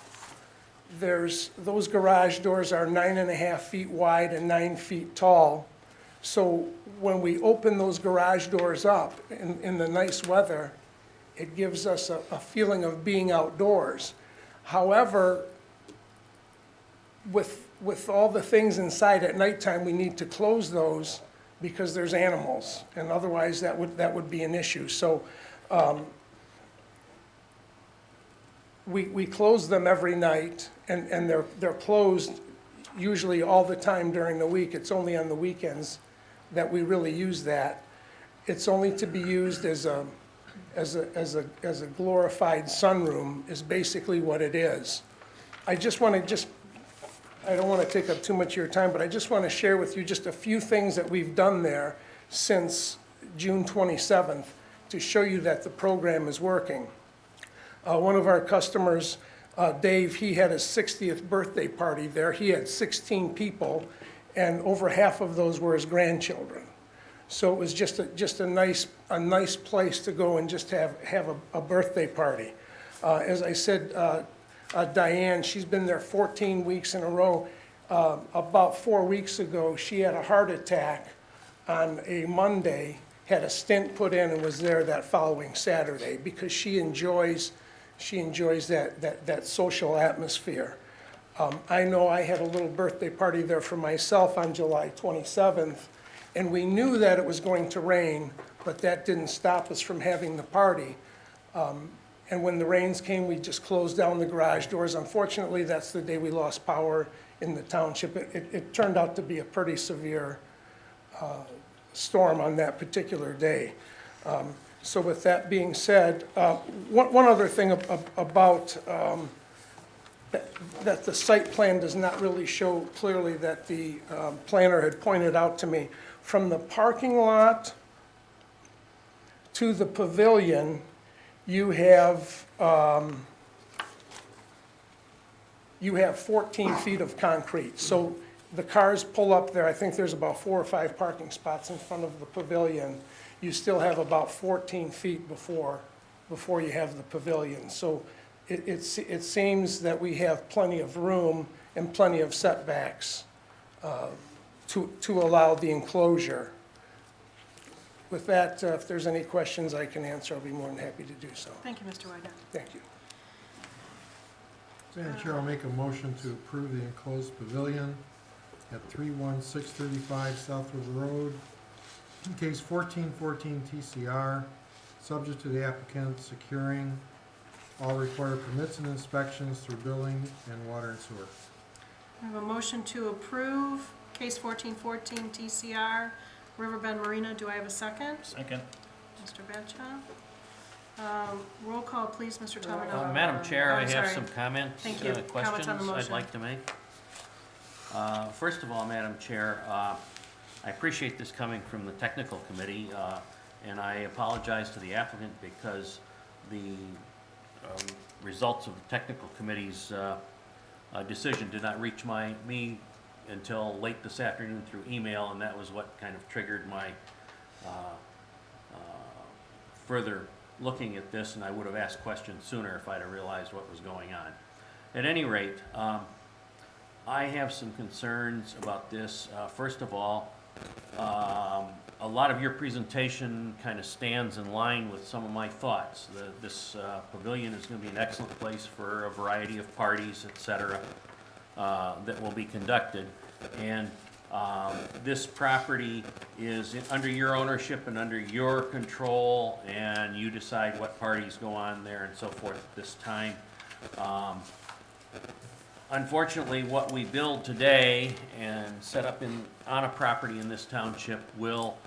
those garage doors are 9.5 feet wide and 9 feet tall. So when we open those garage doors up in the nice weather, it gives us a feeling of being outdoors. However, with all the things inside at nighttime, we need to close those because there's animals, and otherwise that would be an issue. So we close them every night, and they're closed usually all the time during the week. It's only on the weekends that we really use that. It's only to be used as a glorified sunroom is basically what it is. I don't want to take up too much of your time, but I just want to share with you just a few things that we've done there since June 27th to show you that the program is working. One of our customers, Dave, he had his 60th birthday party there. He had 16 people, and over half of those were his grandchildren. So it was just a nice place to go and just have a birthday party. As I said, Diane, she's been there 14 weeks in a row. About 4 weeks ago, she had a heart attack on a Monday, had a stent put in, and was there that following Saturday because she enjoys that social atmosphere. I know I had a little birthday party there for myself on July 27th, and we knew that it was going to rain, but that didn't stop us from having the party. And when the rains came, we just closed down the garage doors. Unfortunately, that's the day we lost power in the township. It turned out to be a pretty severe storm on that particular day. So with that being said, one other thing about that the site plan does not really show clearly that the planner had pointed out to me. From the parking lot to the pavilion, you have 14 feet of concrete. So the cars pull up there. I think there's about 4 or 5 parking spots in front of the pavilion. You still have about 14 feet before you have the pavilion. So it seems that we have plenty of room and plenty of setbacks to allow the enclosure. With that, if there's any questions I can answer, I'll be more than happy to do so. Thank you, Mr. Wagner. Thank you. Madam Chair, I'll make a motion to approve the enclosed pavilion at 31635 South River Road, in case 1414 TCR, subject to the applicant securing all required permits and inspections through building and water and sewer. I have a motion to approve case 1414 TCR, Riverbend Marina. Do I have a second? Second. Mr. Batchel. Roll call, please, Mr. Tominelli. Madam Chair, I I'm have sorry. some comments, Thank you. Comments questions on the I'd motion. like to make. First of all, Madam Chair, I appreciate this coming from the technical committee, and I apologize to the applicant because the results of the technical committee's decision did not reach me until late this afternoon through email, and that was what kind of triggered my further looking at this, and I would have asked questions sooner if I'd have realized what was going on. At any rate, I have some concerns about this. First of all, a lot of your presentation kind of stands in line with some of my thoughts. This pavilion is going to be an excellent place for a variety of parties, et cetera, that will be conducted. And this property is under your ownership and under your control, and you decide what parties go on there and so forth at this time. Unfortunately, what we build today and set up on a property in this township will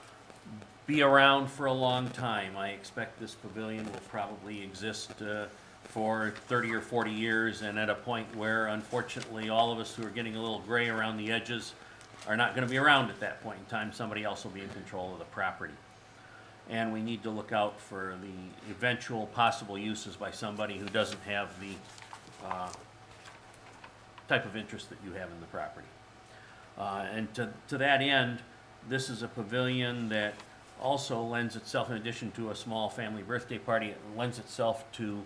be around for a long time. I expect this pavilion will probably exist for 30 or 40 years, and at a point where, unfortunately, all of us who are getting a little gray around the edges are not going to be around at that point in time. Somebody else will be in control of the property. And we need to look out for the eventual possible uses by somebody who doesn't have the type of interest that you have in the property. And to that end, this is a pavilion that also lends itself, in addition to a small family birthday party, it lends itself to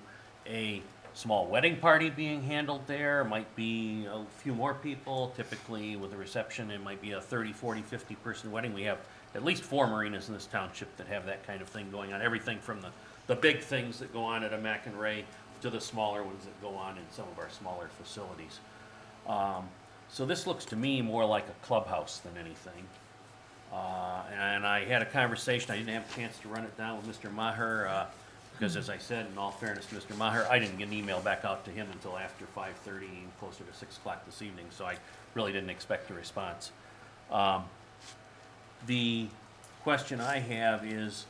a small wedding party being handled there. It might be a few more people. Typically with a reception, it might be a 30, 40, 50 person wedding. We have at least 4 marinas in this township that have that kind of thing going on. Everything from the big things that go on at a McInray to the smaller ones that go on in some of our smaller facilities. So this looks to me more like a clubhouse than anything. And I had a conversation, I didn't have a chance to run it down with Mr. Maher, because as I said, in all fairness to Mr. Maher, I didn't get an email back out to him until after 5:30, closer to 6 o'clock this evening, so I really didn't expect a response. The question I have is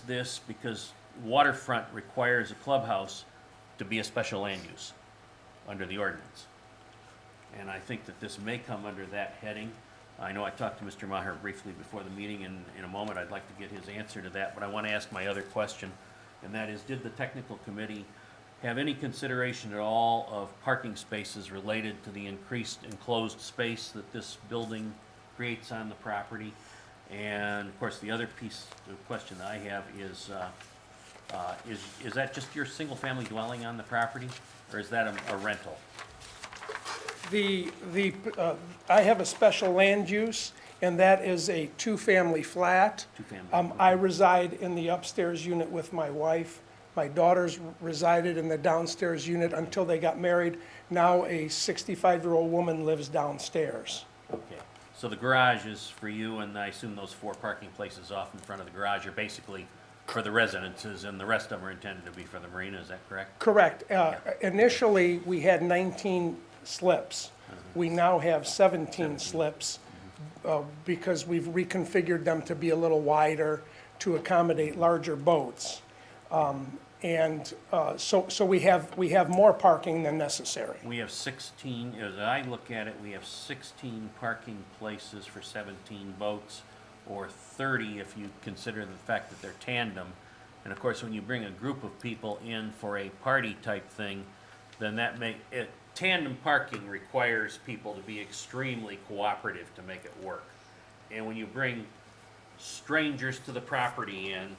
this, because waterfront requires a clubhouse to be a special land use under the ordinance? And I think that this may come under that heading. I know I talked to Mr. Maher briefly before the meeting, and in a moment I'd like to get his answer to that, but I want to ask my other question, and that is, did the technical committee have any consideration at all of parking spaces related to the increased enclosed space that this building creates on the property? And of course, the other piece of question that I have is that just your single-family dwelling on the property, or is that a rental? I have a special land use, and that is a 2-family flat. I reside in the upstairs unit with my wife. My daughters resided in the downstairs unit until they got married. Now a 65-year-old woman lives downstairs. Okay, so the garage is for you, and I assume those 4 parking places off in front of the garage are basically for the residences, and the rest of them are intended to be for the marina, is that correct? Correct. Initially, we had 19 slips. We now have 17 slips because we've reconfigured them to be a little wider to accommodate larger boats. So we have more parking than necessary. We have 16, as I look at it, we have 16 parking places for 17 boats, or 30 if you consider the fact that they're tandem. And of course, when you bring a group of people in for a party type thing, then tandem parking requires people to be extremely cooperative to make it work. And when you bring strangers to the property in,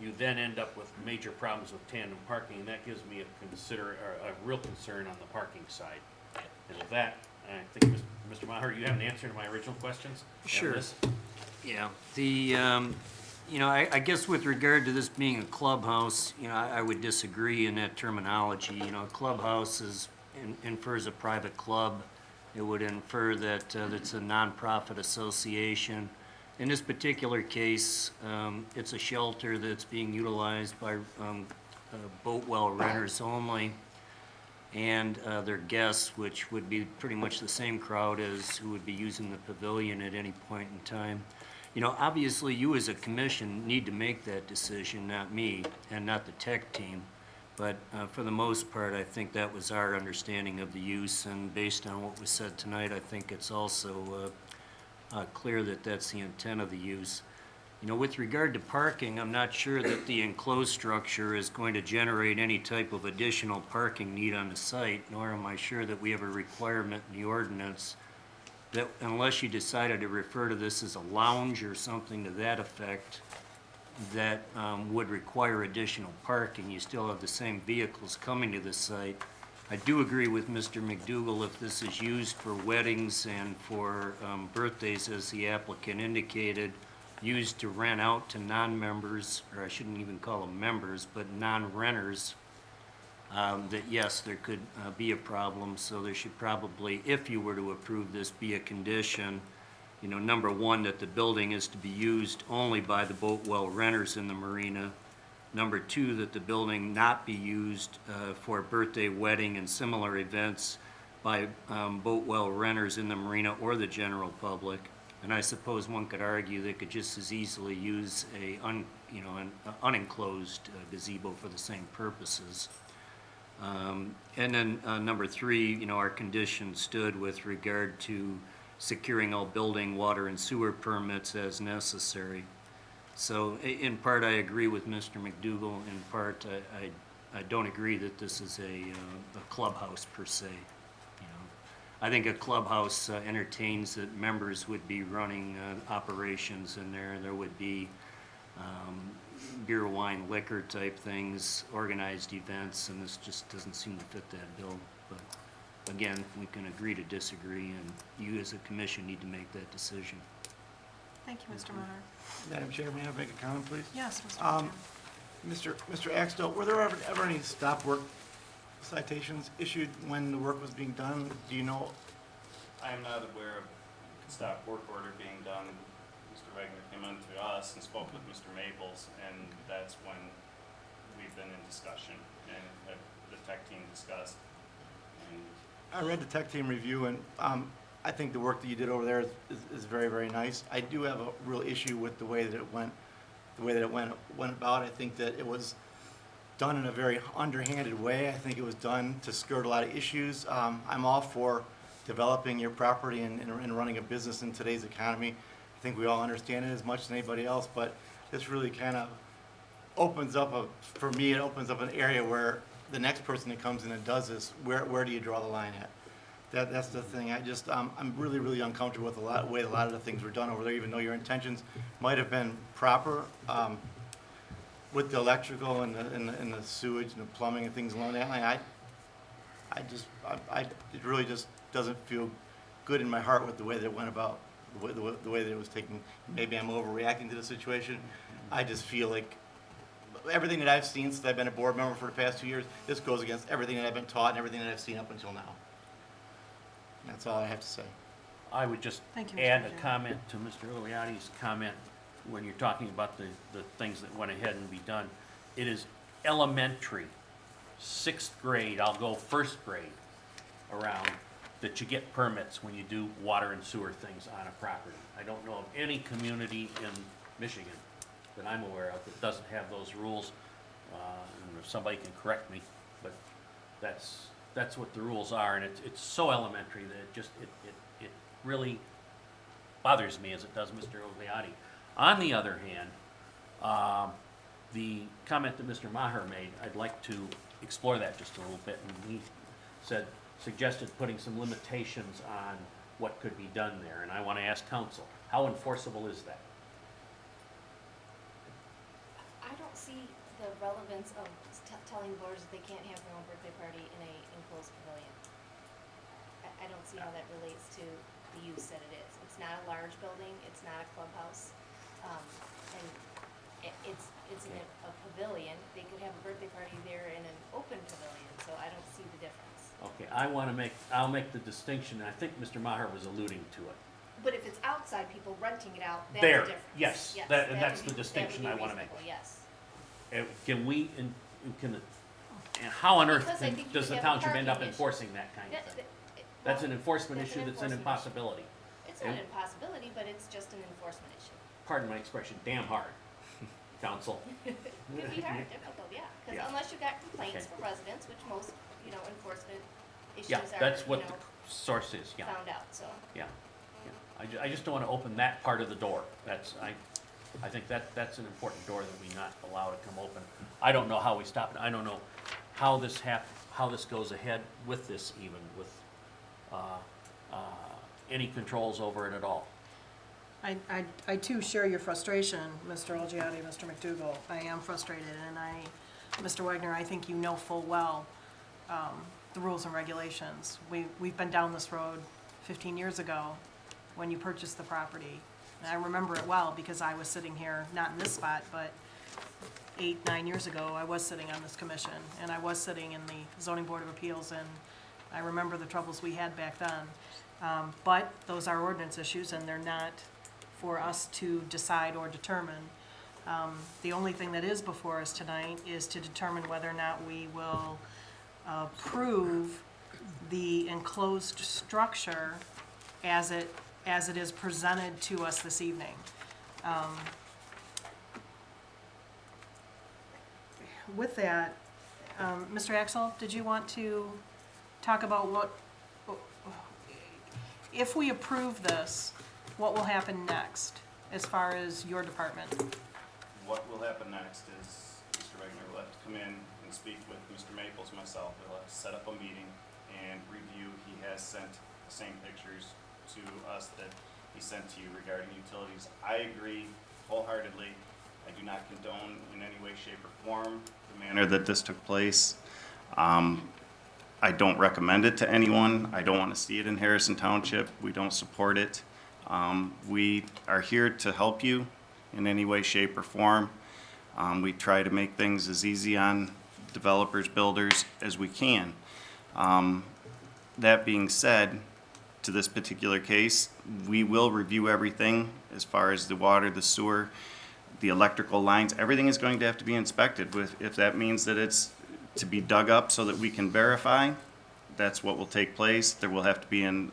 you then end up with major problems with tandem parking, and that gives me a real concern on the parking side. And with that, I think, Mr. Maher, you have an answer to my original questions? Sure. Yeah, I guess with regard to this being a clubhouse, I would disagree in that terminology. A clubhouse infers a private club. It would infer that it's a nonprofit association. In this particular case, it's a shelter that's being utilized by boat well renters only, and their guests, which would be pretty much the same crowd as who would be using the pavilion at any point in time. Obviously, you as a commission need to make that decision, not me, and not the tech team. But for the most part, I think that was our understanding of the use, and based on what was said tonight, I think it's also clear that that's the intent of the use. With regard to parking, I'm not sure that the enclosed structure is going to generate any type of additional parking need on the site, nor am I sure that we have a requirement in the ordinance that unless you decided to refer to this as a lounge or something to that effect, that would require additional parking. You still have the same vehicles coming to the site. I do agree with Mr. McDougall if this is used for weddings and for birthdays, as the applicant indicated, used to rent out to non-members, or I shouldn't even call them members, but non-renters, that yes, there could be a problem. So there should probably, if you were to approve this, be a condition, number one, that the building is to be used only by the boat well renters in the marina. Number two, that the building not be used for birthday, wedding, and similar events by boat well renters in the marina or the general public. And I suppose one could argue they could just as easily use an unenclosed gazebo for the same purposes. And then number three, our condition stood with regard to securing all building, water, and sewer permits as necessary. So in part, I agree with Mr. McDougall. In part, I don't agree that this is a clubhouse per se. I think a clubhouse entertains that members would be running operations in there. There would be beer, wine, liquor type things, organized events, and this just doesn't seem to fit that bill. But again, we can agree to disagree, and you as a commission need to make that decision. Thank you, Mr. Maher. Madam Chair, may I make a comment, please? Yes, Mr. Chair. Mr. Axtell, were there ever any stop work citations issued when the work was being done? Do you know? I am not aware of a stop work order being done. Mr. Wagner came in to us and spoke with Mr. Maples, and that's when we've been in discussion, and the tech team discussed. And I read the tech team review, and I think the work that you did over there is very, very nice. I do have a real issue with the way that it went about. I think that it was done in a very underhanded way. I think it was done to skirt a lot of issues. I'm all for developing your property and running a business in today's economy. I think we all understand it as much as anybody else, but this really kind of opens up for me, it opens up an area where the next person that comes in and does this, where do you draw the line at? That's the thing. I'm really, really uncomfortable with the way a lot of the things were done over there, even though your intentions might have been proper with the electrical and the sewage and the plumbing and things along that line. It really just doesn't feel good in my heart with the way that it went about, the way that it was taken. Maybe I'm overreacting to the situation. I just feel like everything that I've seen since I've been a board member for the past 2 years, this goes against everything that I've been taught and everything that I've seen up until now. That's all I have to say. I would just Thank you, Mr. add a Chair. comment to Mr. Iliotti's comment. when you're talking about the things that went ahead and be done, it is elementary, 6th grade, I'll go 1st grade around, that you get permits when you do water and sewer things on a property. I don't know of any community in Michigan that I'm aware of that doesn't have those rules. And if somebody can correct me, but that's what the rules are, and it's so elementary that it really bothers me as it does Mr. Ogliotti. On the other hand, the comment that Mr. Maher made, I'd like to explore that just a little bit, and he suggested putting some limitations on what could be done there, and I want to ask council, how enforceable is that? I don't see the relevance of telling voters that they can't have their own birthday party in a enclosed pavilion. I don't see how that relates to the use that it is. It's not a large building, it's not a clubhouse, and it's in a pavilion. They could have a birthday party there in an open pavilion, so I don't see the difference. Okay, I'll make the distinction, and I think Mr. Maher was alluding to it. But if it's outside, people renting it out, that's There, a difference. yes, Yes, that- that and that's would the be- distinction that I would wanna be make. reasonable, yes. Can we, and how on earth Because I think you does the could have a township end up parking issue. enforcing that kind of That- thing? that- That's an well, enforcement that's an issue, that's an enforcement issue. impossibility. It's not And- an impossibility, but it's just an enforcement issue. Pardon my expression, damn hard, council. Could be hard, difficult, yeah, because Yeah. unless you got complaints Okay. for residents, which most, enforcement issues Yeah, are, that's what the source is, yeah. found out, so. Yeah, yeah. I just don't want to open that part of the door. I think that's an important door that we not allow to come open. I don't know how we stop it. I don't know how this goes ahead with this even, with any controls over it at all. I too share your frustration, Mr. Olgiati, Mr. McDougal. I am frustrated, and Mr. Wagner, I think you know full well the rules and regulations. We've been down this road 15 years ago when you purchased the property. And I remember it well because I was sitting here, not in this spot, but 8, 9 years ago, I was sitting on this commission, and I was sitting in the Zoning Board of Appeals, and I remember the troubles we had back then. But those are ordinance issues, and they're not for us to decide or determine. The only thing that is before us tonight is to determine whether or not we will approve the enclosed structure as it is presented to us this evening. With that, Mr. Axel, did you want to talk about if we approve this, what will happen next as far as your department? What will happen next is Mr. Wagner will have to come in and speak with Mr. Maples, myself. We'll have to set up a meeting and review. He has sent the same pictures to us that he sent to you regarding utilities. I agree wholeheartedly. I do not condone in any way, shape, or form the manner that this took place. I don't recommend it to anyone. I don't want to see it in Harrison Township. We don't support it. We are here to help you in any way, shape, or form. We try to make things as easy on developers, builders as we can. That being said, to this particular case, we will review everything as far as the water, the sewer, the electrical lines. Everything is going to have to be inspected. If that means that it's to be dug up so that we can verify, that's what will take place. There will have to be an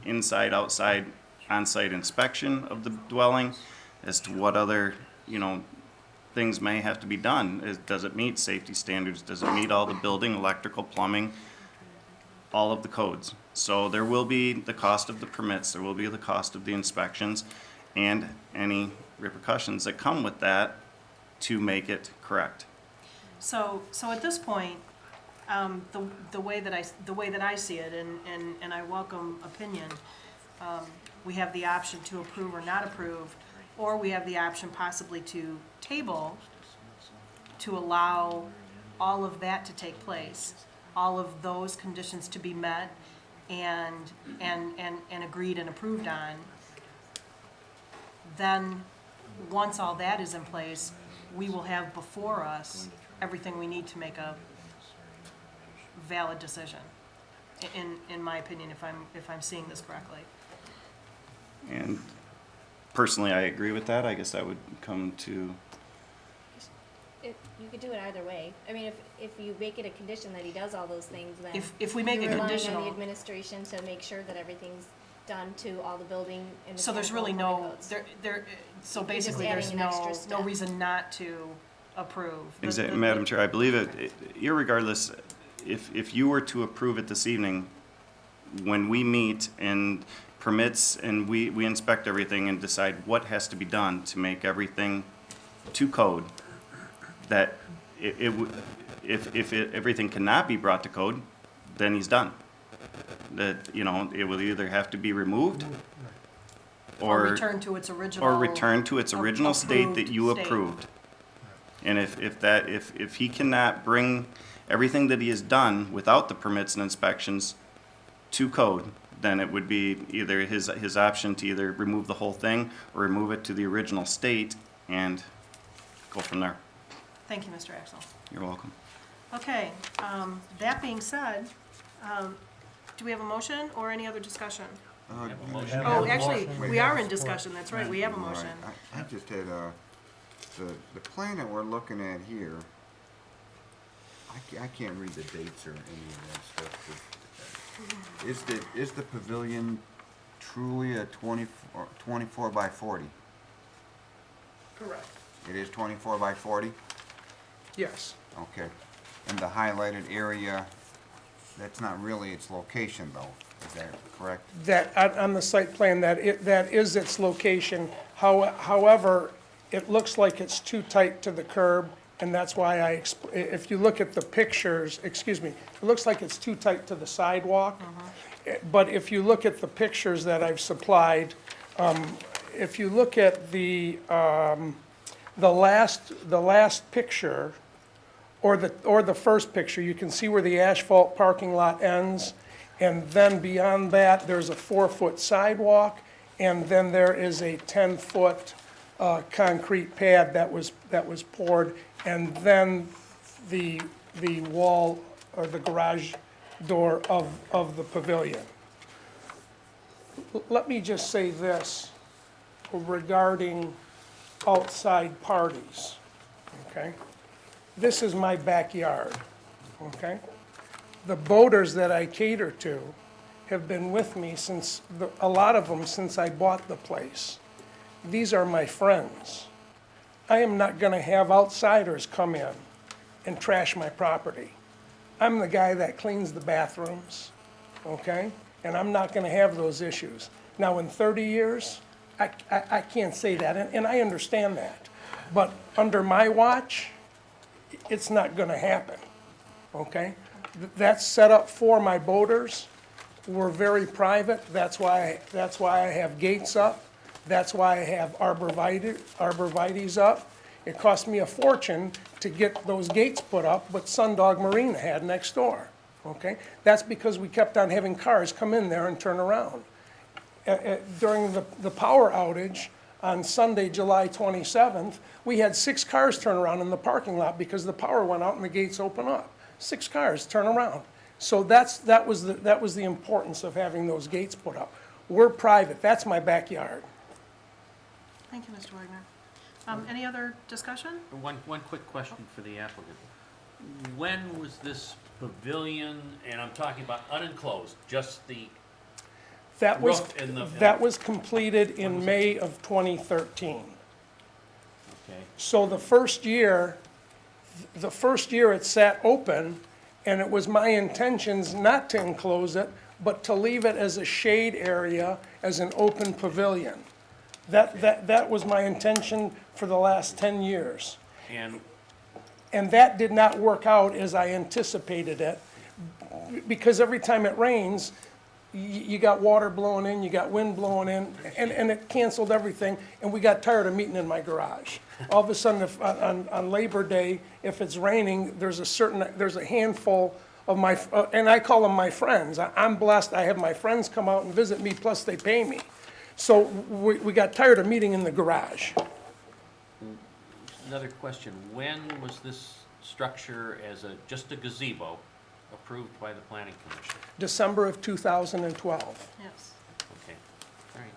inside, outside, on-site inspection of the dwelling as to what other, things may have to be done. Does it meet safety standards? Does it meet all the building, electrical, plumbing, all of the codes? So there will be the cost of the permits, there will be the cost of the inspections, and any repercussions that come with that to make it correct. So at this point, the way that I see it, and I welcome opinion, we have the option to approve or not approve, or we have the option possibly to table to allow all of that to take place, all of those conditions to be met and agreed and approved on. Then, once all that is in place, we will have before us everything we need to make a valid decision, in my opinion, if I'm seeing this correctly. And personally, I agree with that. I guess I would come to, You could do it either way. I mean, if you make it a condition that he does all those things, then. If we make it you're relying on conditional- the administration to make sure that everything's done to all the building and. So there's really mechanical no, codes. so You're just basically, there's adding an extra no step. reason not to approve. Madam Chair, I believe irregardless, if you were to approve it this evening, when we meet and permits and we inspect everything and decide what has to be done to make everything to code, that everything cannot be brought to code, then he's done. That, it will either have to be removed Or return to its original. or return to its original state that you approved state. approved. And if he cannot bring everything that he has done without the permits and inspections to code, then it would be either his option to either remove the whole thing or remove it to the original state and go from there. Thank you, Mr. Axel. You're welcome. Okay, that being said, do we have a motion or any other discussion? Oh, actually, we are in discussion, that's right, we have a motion. I just had, the plan that we're looking at here, I can't read the dates or any of that stuff. Is the pavilion truly a 24 by 40? Correct. It is 24 by 40? Yes. Okay. And the highlighted area, that's not really its location though, is that correct? That, on the site plan, that is its location. However, it looks like it's too tight to the curb, and that's why if you look at the pictures, excuse me, it looks like it's too tight to the sidewalk. But if you look at the pictures that I've supplied, if you look at the last picture, or the first picture, you can see where the asphalt parking lot ends, and then beyond that, there's a 4-foot sidewalk, and then there is a 10-foot concrete pad that was poured, and then the wall or the garage door of the pavilion. Let me just say this regarding outside parties, okay? This is my backyard, okay? The boaters that I cater to have been with me since, a lot of them since I bought the place. These are my friends. I am not gonna have outsiders come in and trash my property. I'm the guy that cleans the bathrooms, okay? And I'm not gonna have those issues. Now, in 30 years, I can't say that, and I understand that. But under my watch, it's not gonna happen, okay? That's set up for my boaters. We're very private, that's why I have gates up. That's why I have arborvitaes up. It cost me a fortune to get those gates put up, but Sundog Marina had next door, okay? That's because we kept on having cars come in there and turn around. During the power outage on Sunday, July 27th, we had 6 cars turn around in the parking lot because the power went out and the gates open up. 6 cars turn around. So that was the importance of having those gates put up. We're private, that's my backyard. Thank you, Mr. Wagner. Any other discussion? One quick question for the applicant. When was this pavilion, and I'm talking about unenclosed, just the That was, roof and the... that was completed in May of 2013. Okay. So the first year it sat open, and it was my intentions not to enclose it, but to leave it as a shade area, as an open pavilion. That was my intention for the last 10 years. And that did not work out as I anticipated it, because every time it rains, you got water blowing in, you got wind blowing in, and it canceled everything, and we got tired of meeting in my garage. All of a sudden, on Labor Day, if it's raining, there's a handful of my, and I call them my friends. I'm blessed, I have my friends come out and visit me, plus they pay me. So we got tired of meeting in the garage. Another question, when was this structure as just a gazebo approved by the planning commission? December of 2012. Yes. Okay, all right.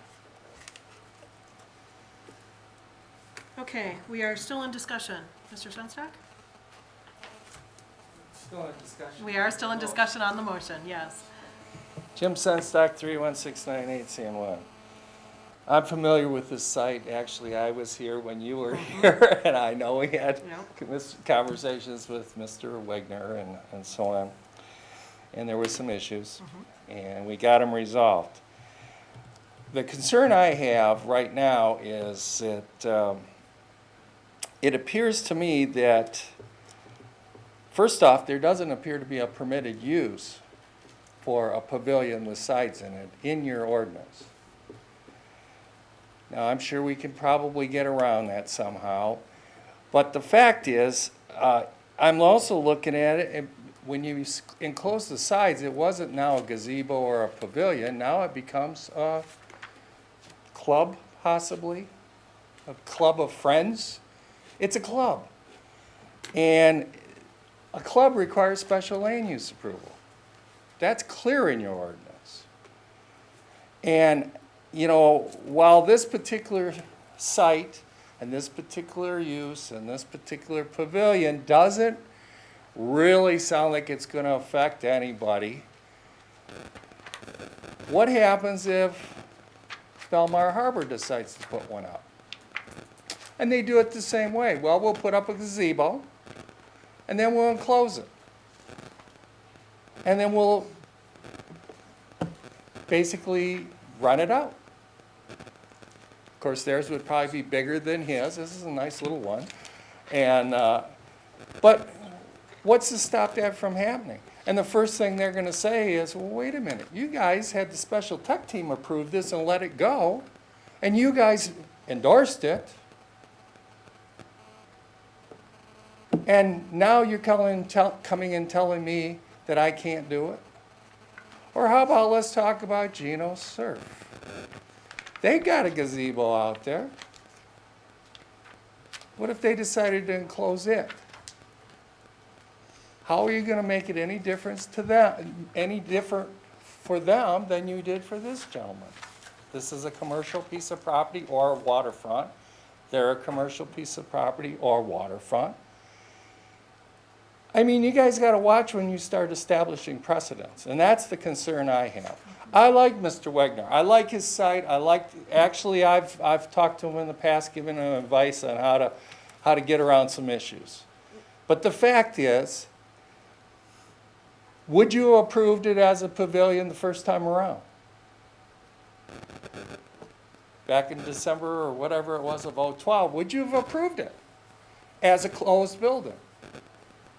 Okay, we are still in discussion. Mr. Svenstock? Still in discussion. We are still in discussion on the motion, yes. Jim Senstock, 31698 San Juan. I'm familiar with this site. Actually, I was here when you were here, and I know we had conversations with Mr. Wegner and so on. And there were some issues, and we got them resolved. The concern I have right now is that it appears to me that, first off, there doesn't appear to be a permitted use for a pavilion with sides in it in your ordinance. Now, I'm sure we can probably get around that somehow, but the fact is, I'm also looking at it, and when you enclose the sides, it wasn't now a gazebo or a pavilion, now it becomes a club, possibly, a club of friends. It's a club, and a club requires special land use approval. That's clear in your ordinance. And, you know, while this particular site and this particular use and this particular pavilion doesn't really sound like it's going to affect anybody, what happens if Belmar Harbor decides to put one up? And they do it the same way. Well, we'll put up a gazebo, and then we'll enclose it. And then we'll basically run it out. Of course, theirs would probably be bigger than his. This is a nice little one. And, but what's to stop that from happening? And the first thing they're going to say is, well, wait a minute. You guys had the special tech team approve this and let it go, and you guys endorsed it. And now you're coming and telling me that I can't do it? Or how about let's talk about Geno Surf? They got a gazebo out there. What if they decided to enclose it? How are you going to make it any difference to them, any different for them than you did for this gentleman? This is a commercial piece of property or waterfront. They're a commercial piece of property or waterfront. I mean, you guys got to watch when you start establishing precedents, and that's the concern I have. I like Mr. Wegner. I like his site. Actually, I've talked to him in the past, given him advice on how to get around some issues. But the fact is, would you have approved it as a pavilion the first time around? Back in December or whatever it was of 2012, would you have approved it as a closed building?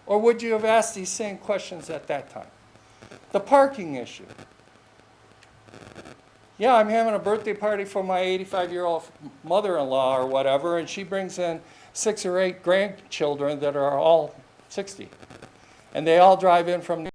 Or would you have asked these same questions at that time? The parking issue. Yeah, I'm having a birthday party for my 85-year-old mother-in-law or whatever, and she brings in 6 or 8 grandchildren that are all 60. And they all drive in from